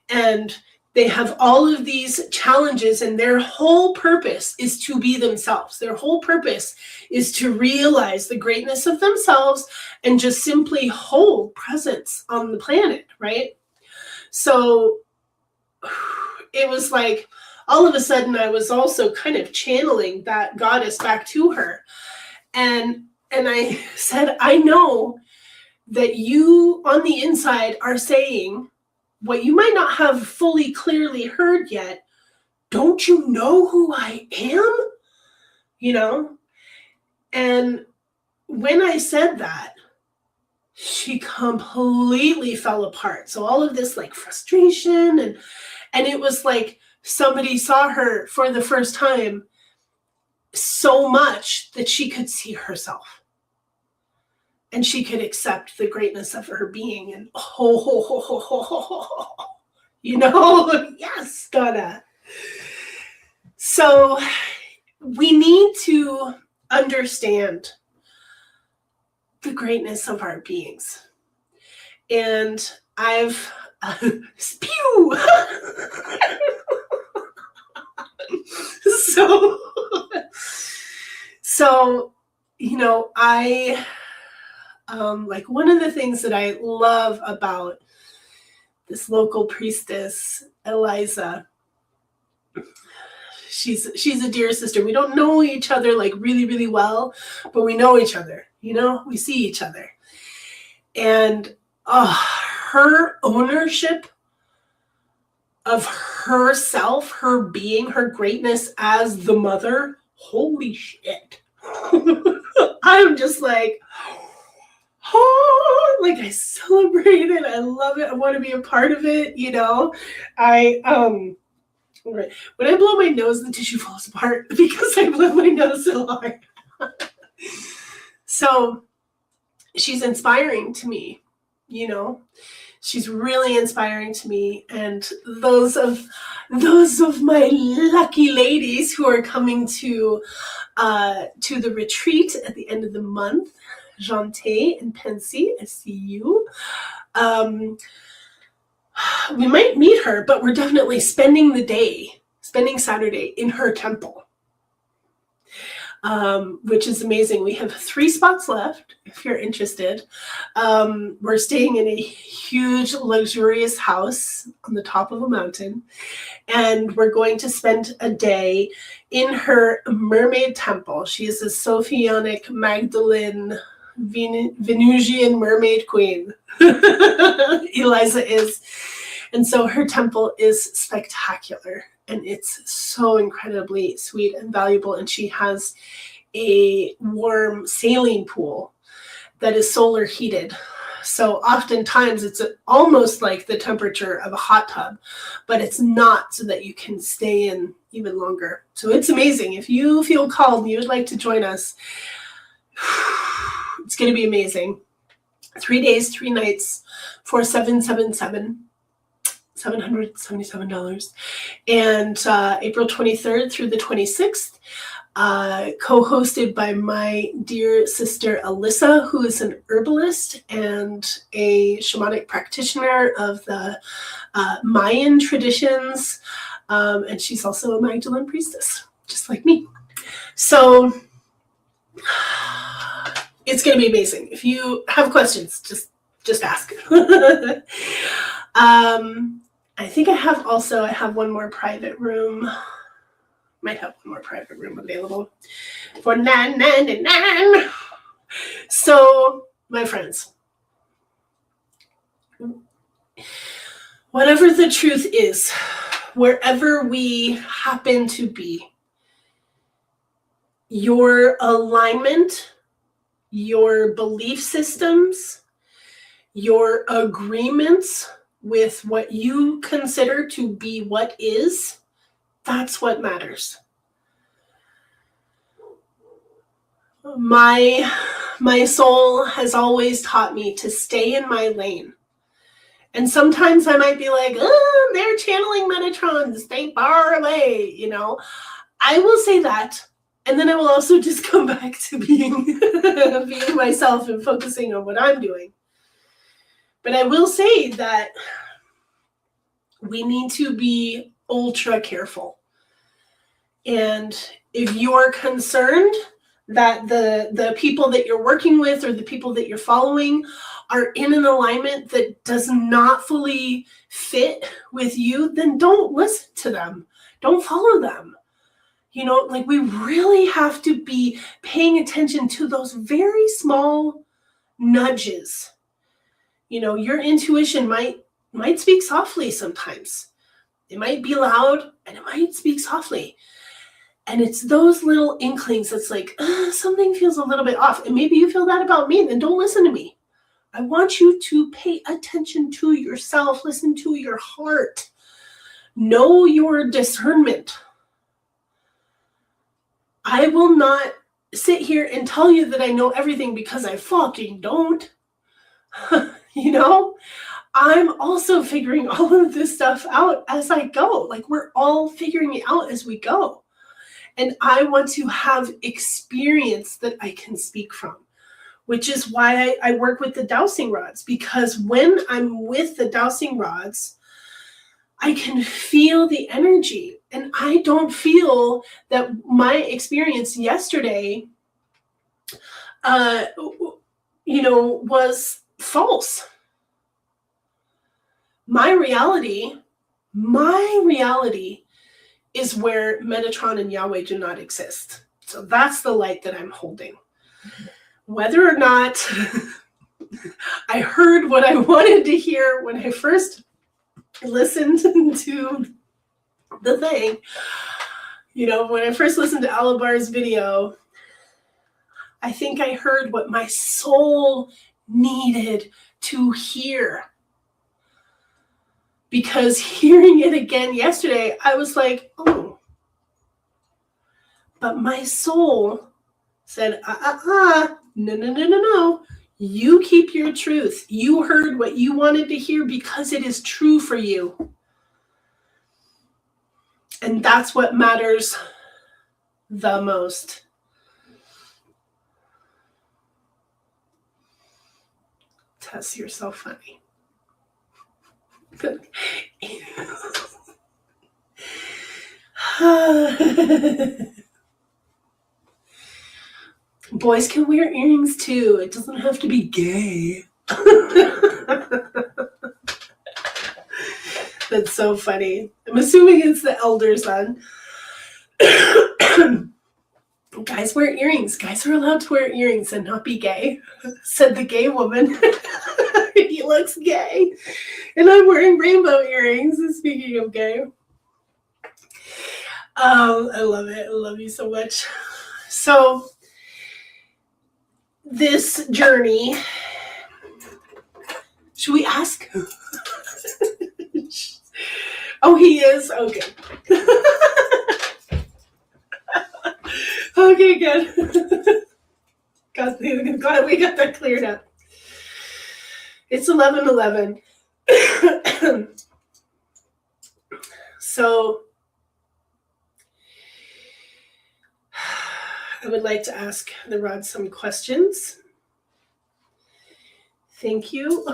and they have all of these challenges, and their whole purpose is to be themselves. Their whole purpose is to realize the greatness of themselves and just simply hold presence on the planet, right? So it was like all of a sudden I was also kind of channeling that goddess back to her. And I said, I know that you on the inside are saying what you might not have fully clearly heard yet. Don't you know who I am? You know? And when I said that, she completely fell apart. So all of this like frustration and it was like somebody saw her for the first time so much that she could see herself. And she could accept the greatness of her being, and you know, yes, Donna. So we need to understand the greatness of our beings. And I've spew. So, you know, I like one of the things that I love about this local priestess, Eliza, she's a dear sister. We don't know each other like really, really well, but we know each other, you know, we see each other. And her ownership of herself, her being, her greatness as the mother, holy shit. I'm just like, oh, like I celebrate it. I love it. I want to be a part of it. You know, when I blow my nose, the tissue falls apart because I blow my nose so hard. So she's inspiring to me, you know, she's really inspiring to me. And those of my lucky ladies who are coming to the retreat at the end of the month, Jante and Pensy, I see you. We might meet her, but we're definitely spending Saturday in her temple, which is amazing. We have 3 spots left if you're interested. We're staying in a huge, luxurious house on the top of a mountain, and we're going to spend a day in her mermaid temple. She is a Sophionic Magdalene Venusian mermaid queen. Eliza is. And so her temple is spectacular, and it's so incredibly sweet and valuable. And she has a warm saline pool that is solar heated. So oftentimes it's almost like the temperature of a hot tub, but it's not, so that you can stay in even longer. So it's amazing. If you feel called and you would like to join us, it's going to be amazing. 3 days, 3 nights for $777. And April 23rd through the 26th, co-hosted by my dear sister Alyssa, who is an herbalist and a shamanic practitioner of the Mayan traditions. And she's also a Magdalene priestess, just like me. So it's going to be amazing. If you have questions, just ask. I think I have one more private room. Might have one more private room available for $9.99. So, my friends, whatever the truth is, wherever we happen to be, your alignment, your belief systems, your agreements with what you consider to be what is, that's what matters. My soul has always taught me to stay in my lane. And sometimes I might be like, oh, they're channeling Metatron, stay far away, you know. I will say that, and then I will also just come back to being myself and focusing on what I'm doing. But I will say that we need to be ultra careful. And if you're concerned that the people that you're working with or the people that you're following are in an alignment that does not fully fit with you, then don't listen to them. Don't follow them. You know, like, we really have to be paying attention to those very small nudges. You know, your intuition might speak softly sometimes. It might be loud and it might speak softly. And it's those little inklings that's like, something feels a little bit off. And maybe you feel that about me, then don't listen to me. I want you to pay attention to yourself. Listen to your heart. Know your discernment. I will not sit here and tell you that I know everything, because I fucking don't. You know, I'm also figuring all of this stuff out as I go. Like, we're all figuring it out as we go. And I want to have experience that I can speak from, which is why I work with the dowsing rods, because when I'm with the dowsing rods, I can feel the energy. And I don't feel that my experience yesterday, was false. My reality is where Metatron and Yahweh do not exist. So that's the light that I'm holding. Whether or not I heard what I wanted to hear when I first listened to the thing, when I first listened to Alabar's video, I think I heard what my soul needed to hear. Because hearing it again yesterday, I was like, oh. But my soul said, no. You keep your truth. You heard what you wanted to hear because it is true for you. And that's what matters the most. Tess, you're so funny. Boys can wear earrings too. It doesn't have to be gay. That's so funny. I'm assuming it's the elder son. Guys wear earrings. Guys are allowed to wear earrings and not be gay, said the gay woman. He looks gay. And I'm wearing rainbow earrings, speaking of gay. I love it. I love you so much. So, this journey, should we ask? Oh, he is? Okay. Okay, good. Glad we got that cleared up. It's 11:11. So, I would like to ask the rods some questions. Thank you.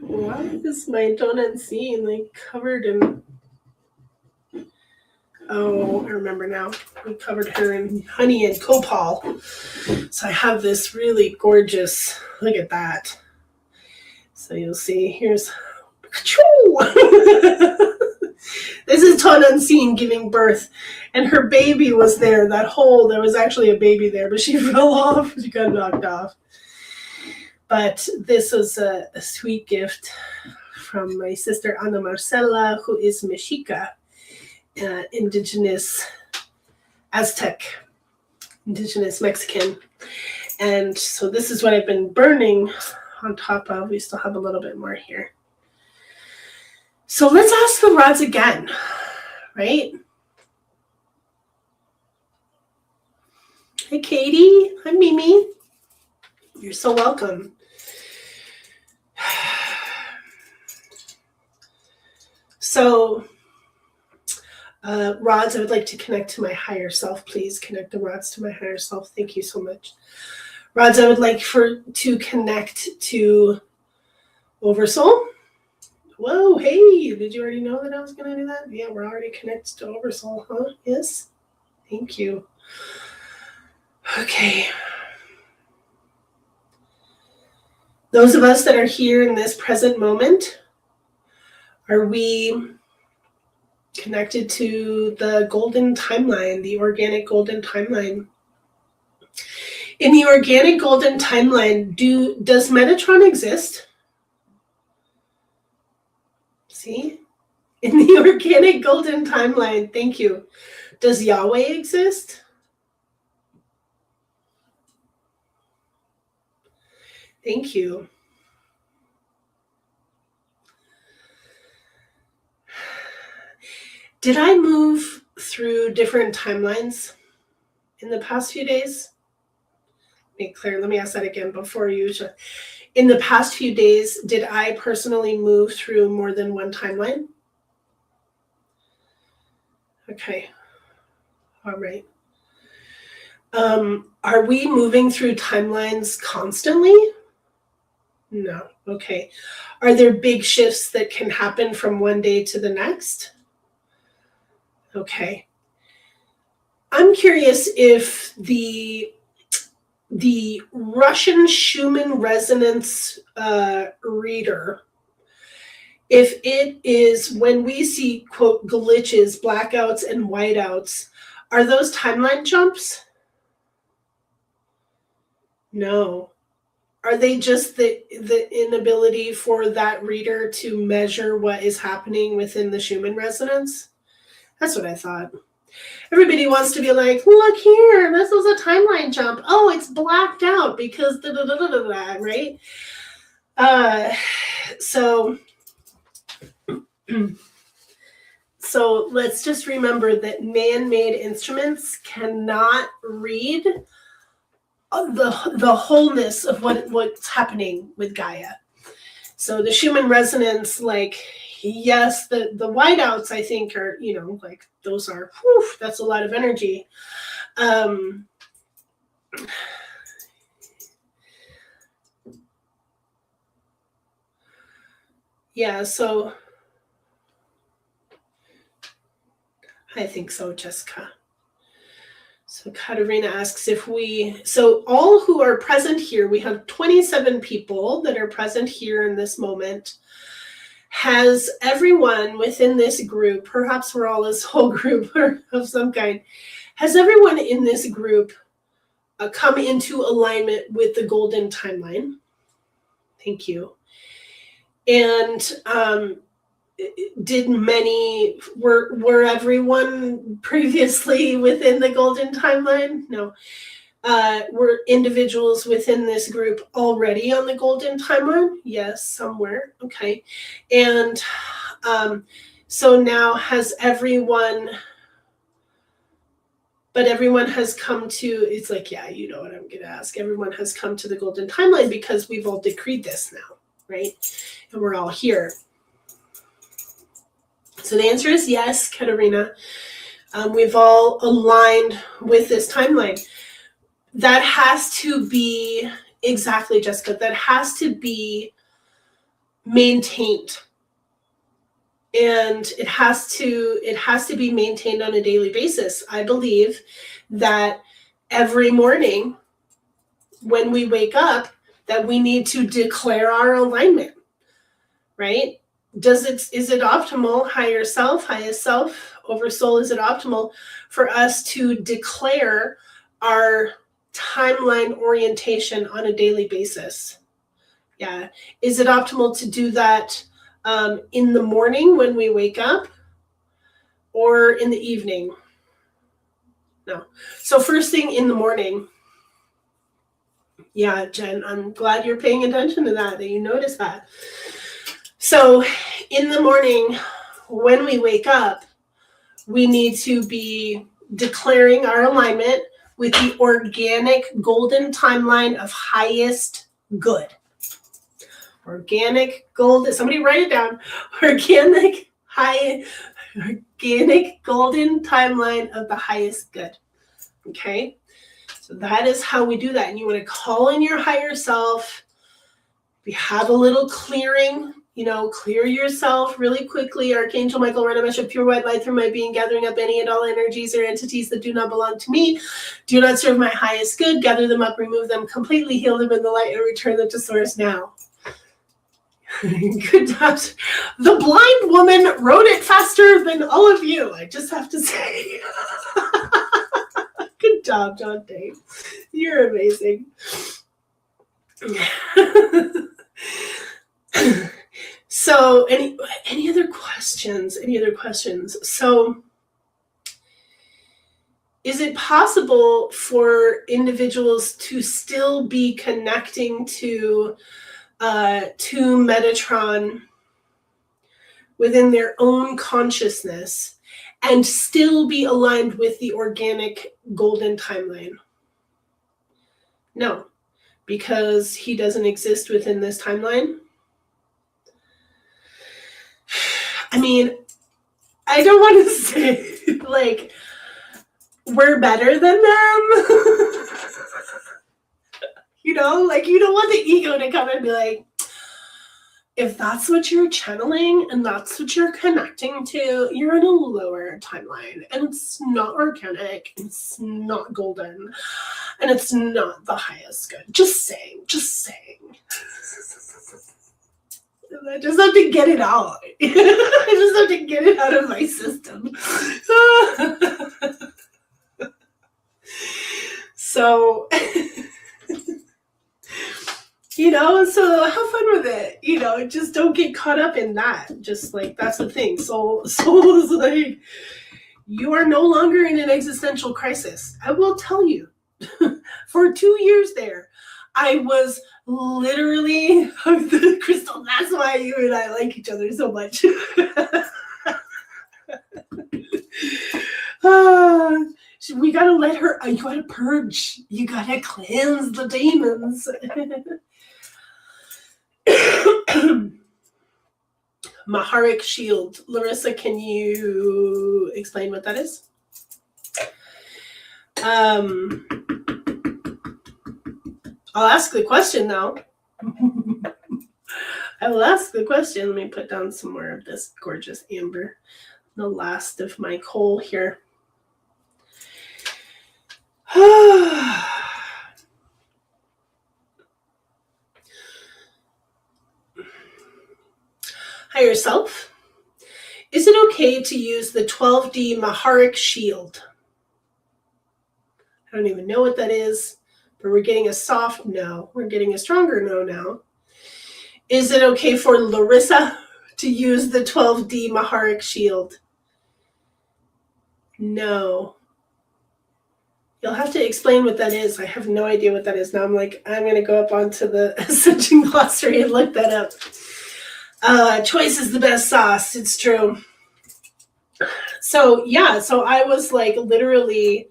Why is my donut scene covered in... Oh, I remember now. We covered her in honey and copal. So I have this really gorgeous, look at that. So you'll see, here's... This is Tonantzin giving birth. And her baby was there, that hole. There was actually a baby there, but she fell off. She got knocked off. But this was a sweet gift from my sister Ana Marcela, who is Mexica, indigenous Aztec, indigenous Mexican. And so this is what I've been burning on top of. We still have a little bit more here. So let's ask the rods again, right? Hi, Katie. Hi, Mimi. You're so welcome. So, rods, I would like to connect to my higher self. Please connect the rods to my higher self. Thank you so much. Rods, I would like to connect to Oversoul. Whoa, hey, did you already know that I was going to do that? Yeah, we're already connected to Oversoul, huh? Yes? Thank you. Okay. Those of us that are here in this present moment, are we connected to the golden timeline, the organic golden timeline? In the organic golden timeline, does Metatron exist? See? In the organic golden timeline, thank you. Does Yahweh exist? Thank you. Did I move through different timelines in the past few days? Claire, let me ask that again before you. In the past few days, did I personally move through more than one timeline? Okay. All right. Are we moving through timelines constantly? No. Okay. Are there big shifts that can happen from one day to the next? Okay. I'm curious if the Russian Schumann resonance reader, if it is when we see, quote, glitches, blackouts, and whiteouts, are those timeline jumps? No. Are they just the inability for that reader to measure what is happening within the Schumann resonance? That's what I thought. Everybody wants to be like, look here, this is a timeline jump. Oh, it's blacked out because da-da-da-da-da, right? So let's just remember that man-made instruments cannot read the wholeness of what's happening with Gaia. So the Schumann resonance, like, yes, the whiteouts, I think, are, like, those are, whew, that's a lot of energy. Yeah, so I think so, Jessica. So Katerina asks so all who are present here, we have 27 people that are present here in this moment. Has everyone within this group, perhaps we're all this whole group of some kind, has everyone in this group come into alignment with the golden timeline? Thank you. And were everyone previously within the golden timeline? No. Were individuals within this group already on the golden timeline? Yes, somewhere. Okay. And so now has everyone has come to, it's like, yeah, you know what I'm going to ask. Everyone has come to the golden timeline because we've all decreed this now, right? And we're all here. So the answer is yes, Katerina. We've all aligned with this timeline. That has to be, exactly, Jessica, that has to be maintained. And it has to be maintained on a daily basis. I believe that every morning when we wake up, that we need to declare our alignment, right? Is it optimal, higher self, highest self, oversoul, is it optimal for us to declare our timeline orientation on a daily basis? Yeah. Is it optimal to do that in the morning when we wake up or in the evening? No. So first thing in the morning. Yeah, Jen, I'm glad you're paying attention to that you notice that. So in the morning when we wake up, we need to be declaring our alignment with the organic golden timeline of highest good. Organic golden, somebody write it down. Organic golden timeline of the highest good. Okay. So that is how we do that. And you want to call in your higher self. We have a little clearing, clear yourself really quickly. Archangel Michael, run a mesh of pure white light through my being, gathering up any and all energies or entities that do not belong to me, do not serve my highest good. Gather them up, remove them completely, heal them in the light, and return them to source now. Good job. The blind woman wrote it faster than all of you, I just have to say. Good job, John Dave. You're amazing. So any other questions? So is it possible for individuals to still be connecting to Metatron within their own consciousness and still be aligned with the organic golden timeline? No, because he doesn't exist within this timeline. I mean, I don't want to say like we're better than them. You don't want the ego to come and be like, if that's what you're channeling and that's what you're connecting to, you're in a lower timeline and it's not organic, it's not golden, and it's not the highest good. Just saying. I just have to get it out. I just have to get it out of my system. So, so have fun with it. Just don't get caught up in that. Just like, that's the thing. So is like, you are no longer in an existential crisis. I will tell you, for 2 years there, I was literally, Crystal, that's why you and I like each other so much. We gotta let her, you gotta purge, you gotta cleanse the demons. Maharic shield. Larissa, can you explain what that is? I'll ask the question now. I will ask the question. Let me put down some more of this gorgeous amber. The last of my coal here. Higher self. Is it okay to use the 12D Maharic shield? I don't even know what that is, but we're getting a soft no. We're getting a stronger no now. Is it okay for Larissa to use the 12D Maharic shield? No. You'll have to explain what that is. I have no idea what that is. Now I'm going to go up onto the Ascension Glossary and look that up. Choice is the best sauce. It's true. So I was like literally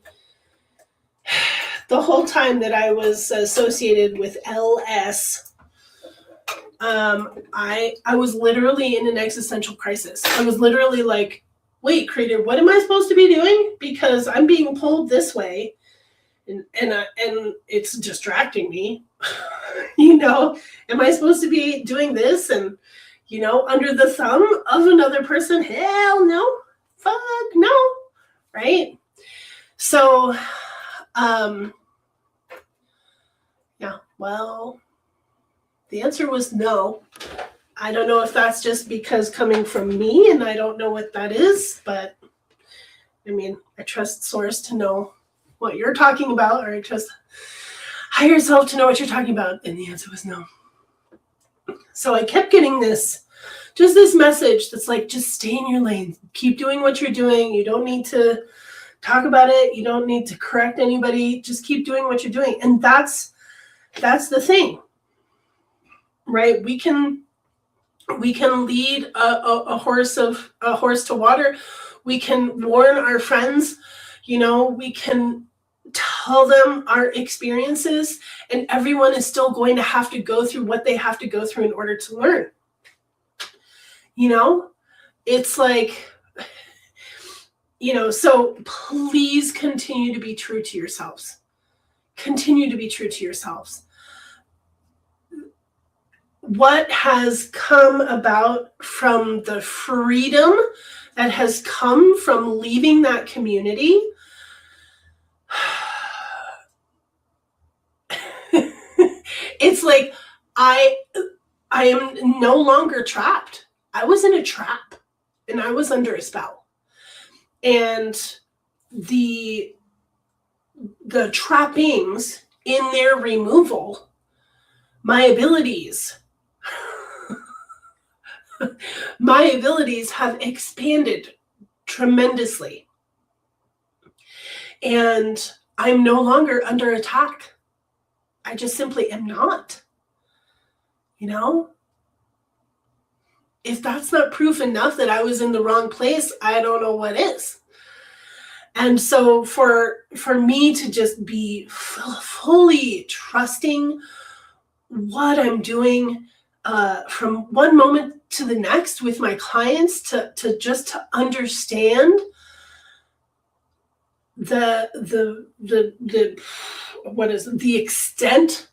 the whole time that I was associated with LS, I was literally in an existential crisis. I was literally like, wait, creator, what am I supposed to be doing? Because I'm being pulled this way and it's distracting me. Am I supposed to be doing this and under the thumb of another person? Hell no. Fuck no. Right? So, well, the answer was no. I don't know if that's just because coming from me and I don't know what that is, but I mean, I trust Source to know what you're talking about, or I trust higher self to know what you're talking about. And the answer was no. So I kept getting this message that's like, just stay in your lane. Keep doing what you're doing. You don't need to talk about it. You don't need to correct anybody. Just keep doing what you're doing. And that's the thing, right? We can lead a horse to water. We can warn our friends, we can tell them our experiences, and everyone is still going to have to go through what they have to go through in order to learn. It's like, so please continue to be true to yourselves. continue to be true to yourselves. What has come about from the freedom that has come from leaving that community, it's like I am no longer trapped. I was in a trap and I was under a spell. And the trappings in their removal, my abilities have expanded tremendously. And I'm no longer under attack. I just simply am not. You know? If that's not proof enough that I was in the wrong place, I don't know what is. And so for me to just be fully trusting what I'm doing from one moment to the next with my clients, to understand the extent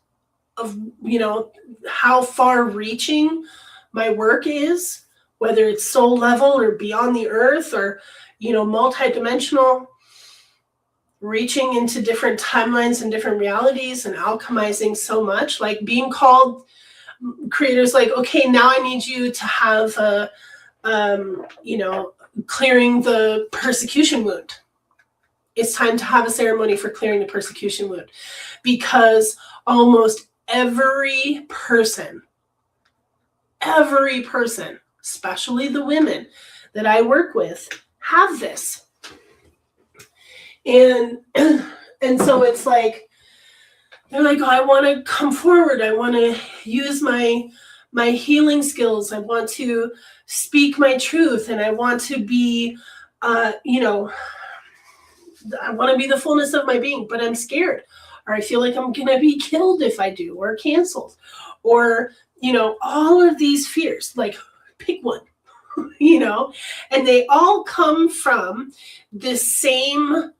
of, you know, how far reaching my work is, whether it's soul level or beyond the earth, or, you know, multidimensional, reaching into different timelines and different realities and alchemizing so much, like being called, creators like, okay, now I need you to have a, you know, clearing the persecution wound. It's time to have a ceremony for clearing the persecution wound, because almost every person, especially the women that I work with, have this. And so it's like, they're like, oh, I want to come forward. I want to use my healing skills. I want to speak my truth, and I want to be, you know, I want to be the fullness of my being, but I'm scared, or I feel like I'm going to be killed if I do, or canceled, or, you know, all of these fears. Like, pick one, you know, and they all come from this same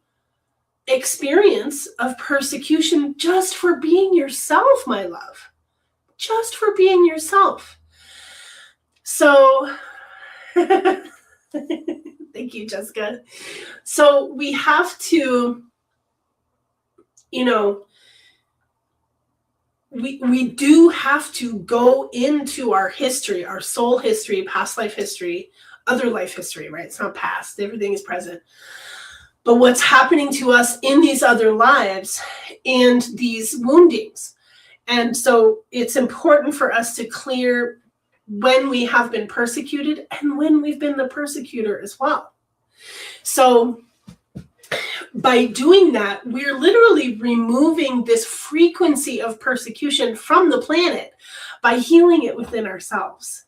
experience of persecution just for being yourself, my love, just for being yourself. So thank you, Jessica. So we have to, you know, we do have to go into our history, our soul history, past life history, other life history, right? It's not past, everything is present. But what's happening to us in these other lives and these woundings. And so it's important for us to clear when we have been persecuted and when we've been the persecutor as well. So by doing that, we're literally removing this frequency of persecution from the planet by healing it within ourselves,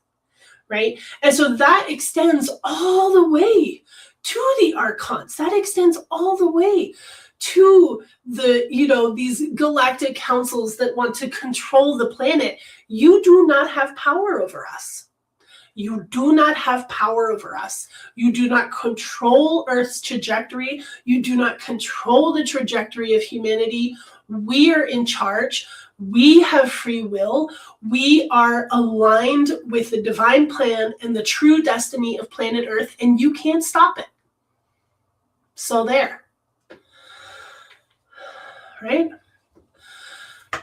right? And so that extends all the way to the archons. That extends all the way to the, you know, these galactic councils that want to control the planet. You do not have power over us. You do not have power over us. You do not control Earth's trajectory. You do not control the trajectory of humanity. We are in charge. We have free will. We are aligned with the divine plan and the true destiny of planet Earth, and you can't stop it. So there, right?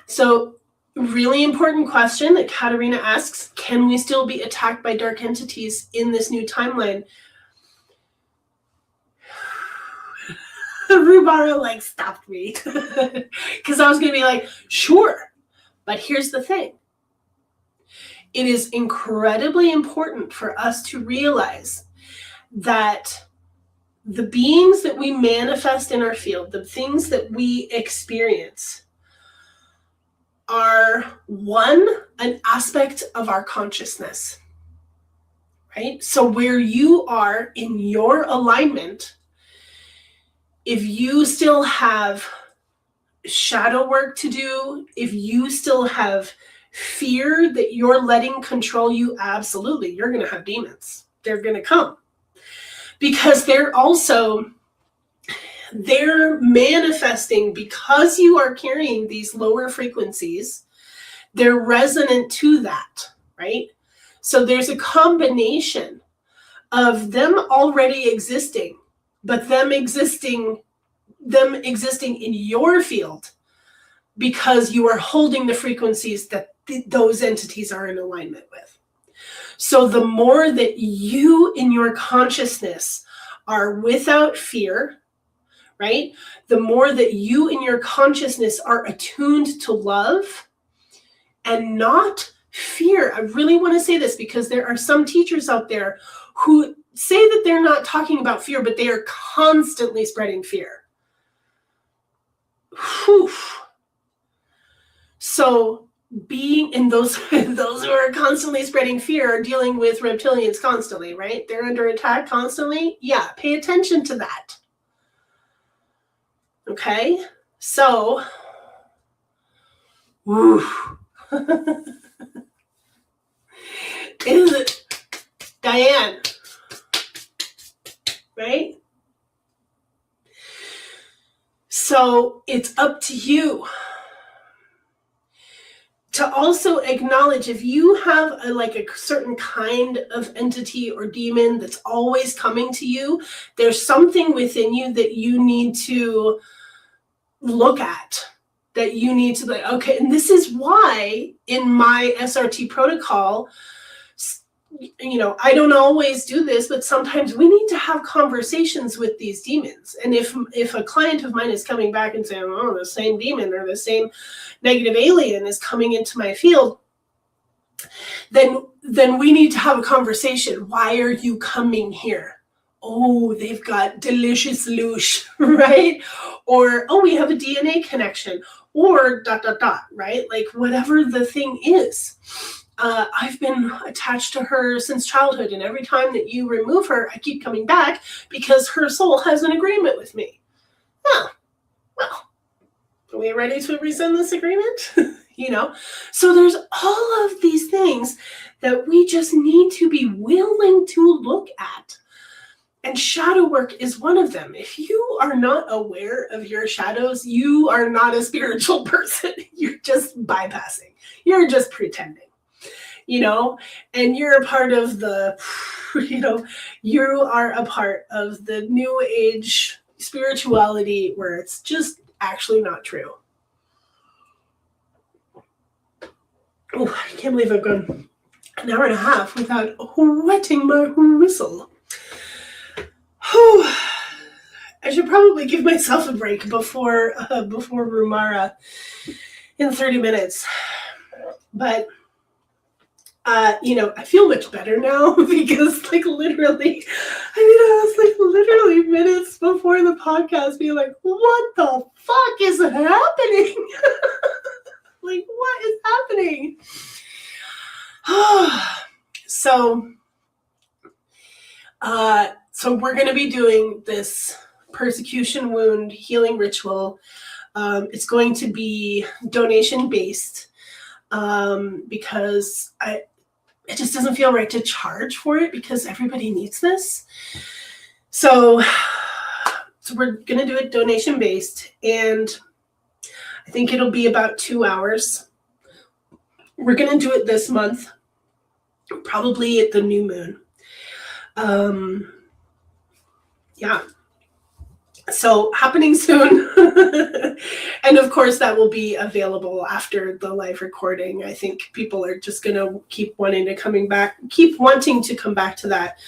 So really important question that Katarina asks, can we still be attacked by dark entities in this new timeline? Rubara like stopped me because I was going to be like, sure. But here's the thing. It is incredibly important for us to realize that the beings that we manifest in our field, the things that we experience, are an aspect of our consciousness, right? So where you are in your alignment, if you still have shadow work to do, if you still have fear that you're letting control you, absolutely, you're going to have demons. They're going to come. Because they're also, they're manifesting because you are carrying these lower frequencies. They're resonant to that, right? So there's a combination of them already existing, but them existing in your field because you are holding the frequencies that those entities are in alignment with. So the more that you in your consciousness are without fear, right? The more that you in your consciousness are attuned to love and not fear. I really want to say this because there are some teachers out there who say that they're not talking about fear, but they are constantly spreading fear. Whew. So being in those who are constantly spreading fear are dealing with reptilians constantly, right? They're under attack constantly. Yeah, pay attention to that. Okay, so is it Diane, right? So it's up to you to also acknowledge if you have a certain kind of entity or demon that's always coming to you, there's something within you that you need to look at, that you need to like, okay, and this is why in my SRT protocol, I don't always do this, but sometimes we need to have conversations with these demons. And if a client of mine is coming back and saying, oh, the same demon or the same negative alien is coming into my field, then we need to have a conversation. Why are you coming here? Oh, they've got delicious loosh, right? Or, oh, we have a DNA connection, or ... right? Like whatever the thing is. I've been attached to her since childhood, and every time that you remove her, I keep coming back because her soul has an agreement with me. Oh, well, are we ready to rescind this agreement? So there's all of these things that we just need to be willing to look at. And shadow work is one of them. If you are not aware of your shadows, you are not a spiritual person. You're just bypassing. You're just pretending. And you're a part of the, you are a part of the new age spirituality where it's just actually not true. Oh, I can't believe I've gone an hour and a half without wetting my whistle. I should probably give myself a break before Rumara in 30 minutes. But I feel much better now because I was literally minutes before the podcast being like, what the fuck is happening? Like, what is happening? So we're going to be doing this persecution wound healing ritual. It's going to be donation based because it just doesn't feel right to charge for it because everybody needs this. So we're going to do it donation based, and I think it'll be about 2 hours. We're going to do it this month, probably at the new moon. Yeah. So happening soon. And of course that will be available after the live recording. I think people are just going to keep wanting to come back to that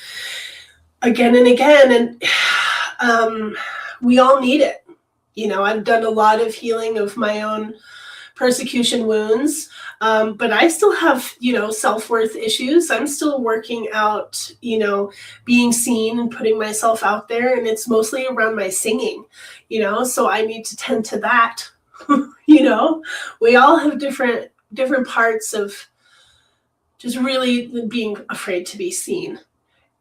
again and again. And we all need it. I've done a lot of healing of my own persecution wounds, but I still have, self-worth issues. I'm still working out, being seen and putting myself out there, and it's mostly around my singing, so I need to tend to that. We all have different parts of just really being afraid to be seen.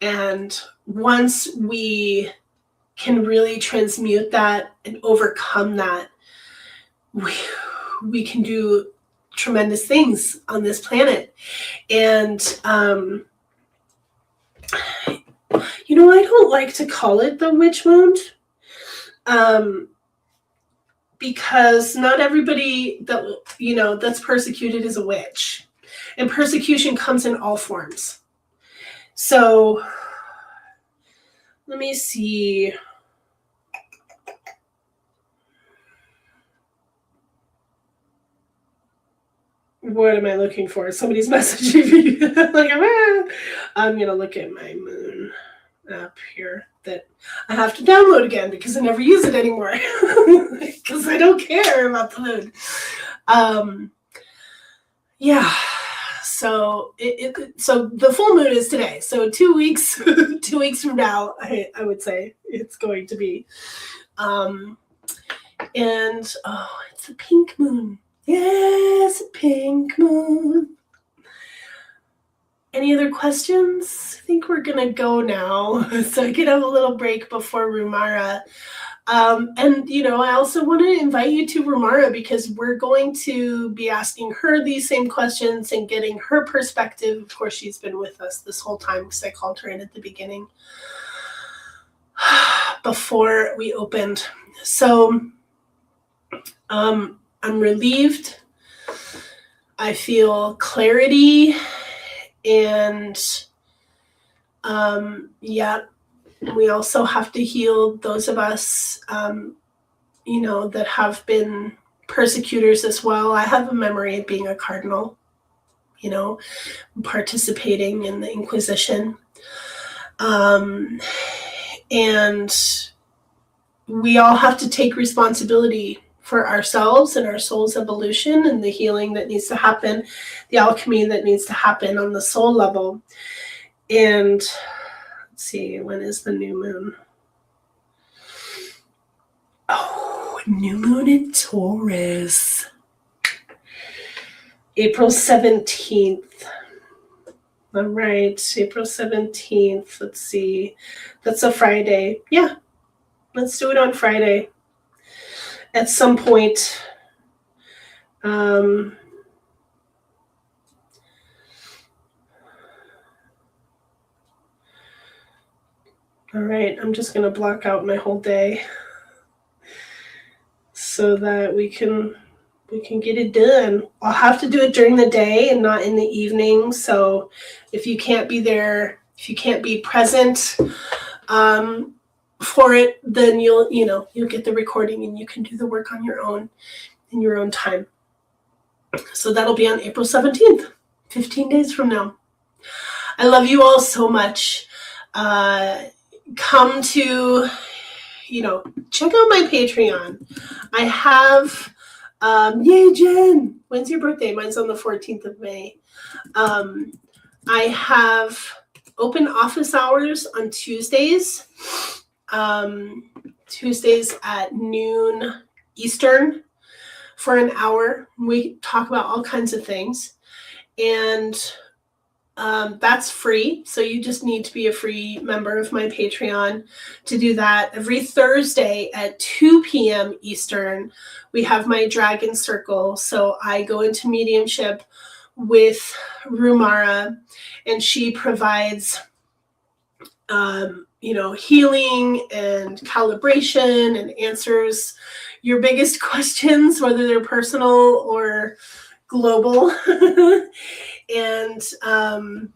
And once we can really transmute that and overcome that, we can do tremendous things on this planet. And I don't like to call it the witch wound. Because not everybody that's persecuted is a witch, and persecution comes in all forms. So let me see. What am I looking for? Somebody's messaging me. Like, I'm going to look at my moon app here that I have to download again because I never use it anymore because I don't care about the moon. Yeah. So so the full moon is today. So 2 weeks, 2 weeks from now, I would say it's going to be. And it's a pink moon. Yes, a pink moon. Any other questions? I think we're gonna go now, so I can have a little break before Rumara. And I also want to invite you to Rumara because we're going to be asking her these same questions and getting her perspective. Of course, she's been with us this whole time because I called her in at the beginning before we opened. So I'm relieved. I feel clarity, and we also have to heal those of us, that have been persecutors as well. I have a memory of being a cardinal, participating in the Inquisition. And we all have to take responsibility for ourselves and our soul's evolution and the healing that needs to happen, the alchemy that needs to happen on the soul level. And let's see, when is the new moon? Oh, new moon in Taurus. April 17th. All right, April 17th. Let's see. That's a Friday. Yeah, let's do it on Friday. At some point. All right, I'm just going to block out my whole day so that we can get it done. I'll have to do it during the day and not in the evening. So if you can't be there, if you can't be present for it, then you'll get the recording and you can do the work on your own in your own time. So that'll be on April 17th, 15 days from now. I love you all so much. Come to, check out my Patreon. I have, yay, Jen. When's your birthday? Mine's on the 14th of May. I have open office hours on Tuesdays. Tuesdays at noon Eastern for an hour. We talk about all kinds of things. And that's free. So you just need to be a free member of my Patreon to do that. Every Thursday at 2 p.m. Eastern, we have my Dragon Circle. So I go into mediumship with Rumara, and she provides, healing and calibration and answers your biggest questions, whether they're personal or global. And so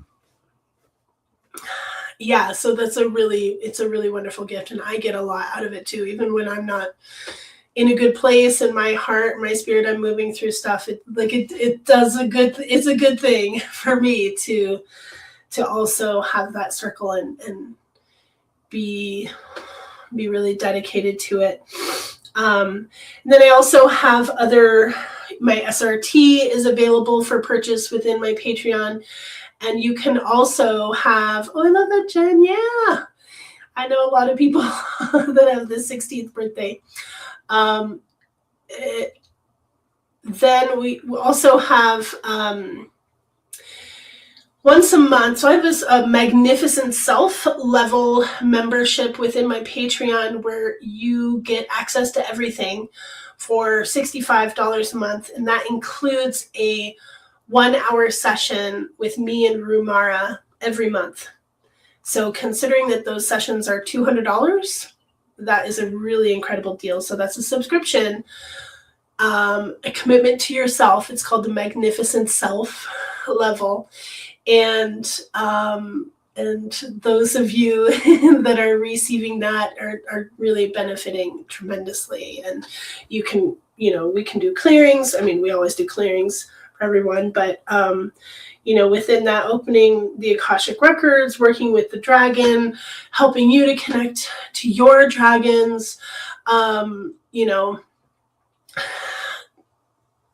it's a really wonderful gift, and I get a lot out of it too, even when I'm not in a good place in my heart, my spirit, I'm moving through stuff. It's a good thing for me to also have that circle and be really dedicated to it. And then I also have my SRT is available for purchase within my Patreon. And you can also have, I love that, Jen. Yeah. I know a lot of people that have the 16th birthday. Then we also have once a month. So I have a Magnificent Self level membership within my Patreon where you get access to everything for $65 a month. And that includes a 1-hour session with me and Rumara every month. So considering that those sessions are $200, that is a really incredible deal. So that's a subscription, a commitment to yourself. It's called the Magnificent Self level. And those of you that are receiving that are really benefiting tremendously. And you can, we can do clearings. I mean, we always do clearings for everyone, but within that, opening the Akashic records, working with the dragon, helping you to connect to your dragons,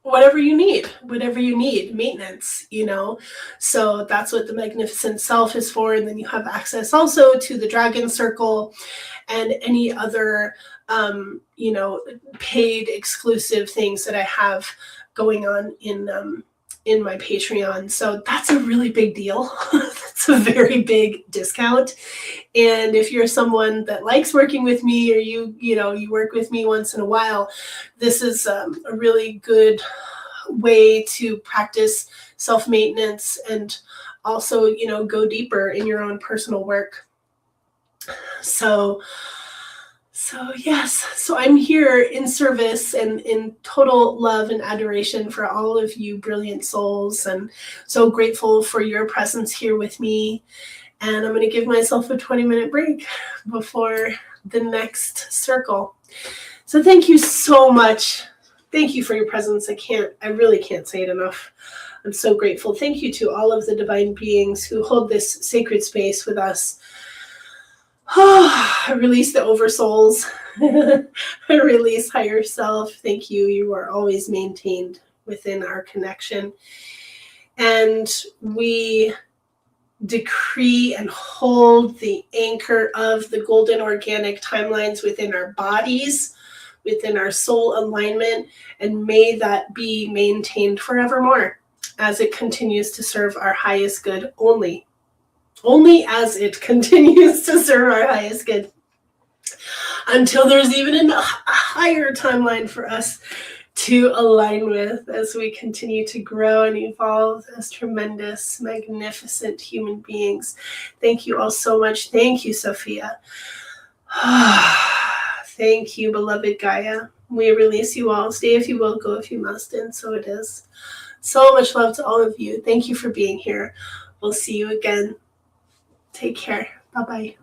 whatever you need, maintenance, So that's what the Magnificent Self is for. And then you have access also to the Dragon Circle and any other, paid exclusive things that I have going on in my Patreon. So that's a really big deal. That's a very big discount. And if you're someone that likes working with me, or you work with me once in a while, this is a really good way to practice self-maintenance and also, go deeper in your own personal work. So yes, so I'm here in service and in total love and adoration for all of you brilliant souls, and so grateful for your presence here with me. And I'm going to give myself a 20-minute break before the next circle. So thank you so much. Thank you for your presence. I really can't say it enough. I'm so grateful. Thank you to all of the divine beings who hold this sacred space with us. I release the oversouls. I release higher self. Thank you. You are always maintained within our connection. And we decree and hold the anchor of the golden organic timelines within our bodies, within our soul alignment, and may that be maintained forevermore as it continues to serve our highest good only as it continues to serve our highest good, until there's even a higher timeline for us to align with as we continue to grow and evolve as tremendous, magnificent human beings. Thank you all so much. Thank you, Sophia. Thank you, beloved Gaia. We release you all. Stay if you will, go if you must, and so it is. So much love to all of you. Thank you for being here. We'll see you again. Take care. Bye-bye.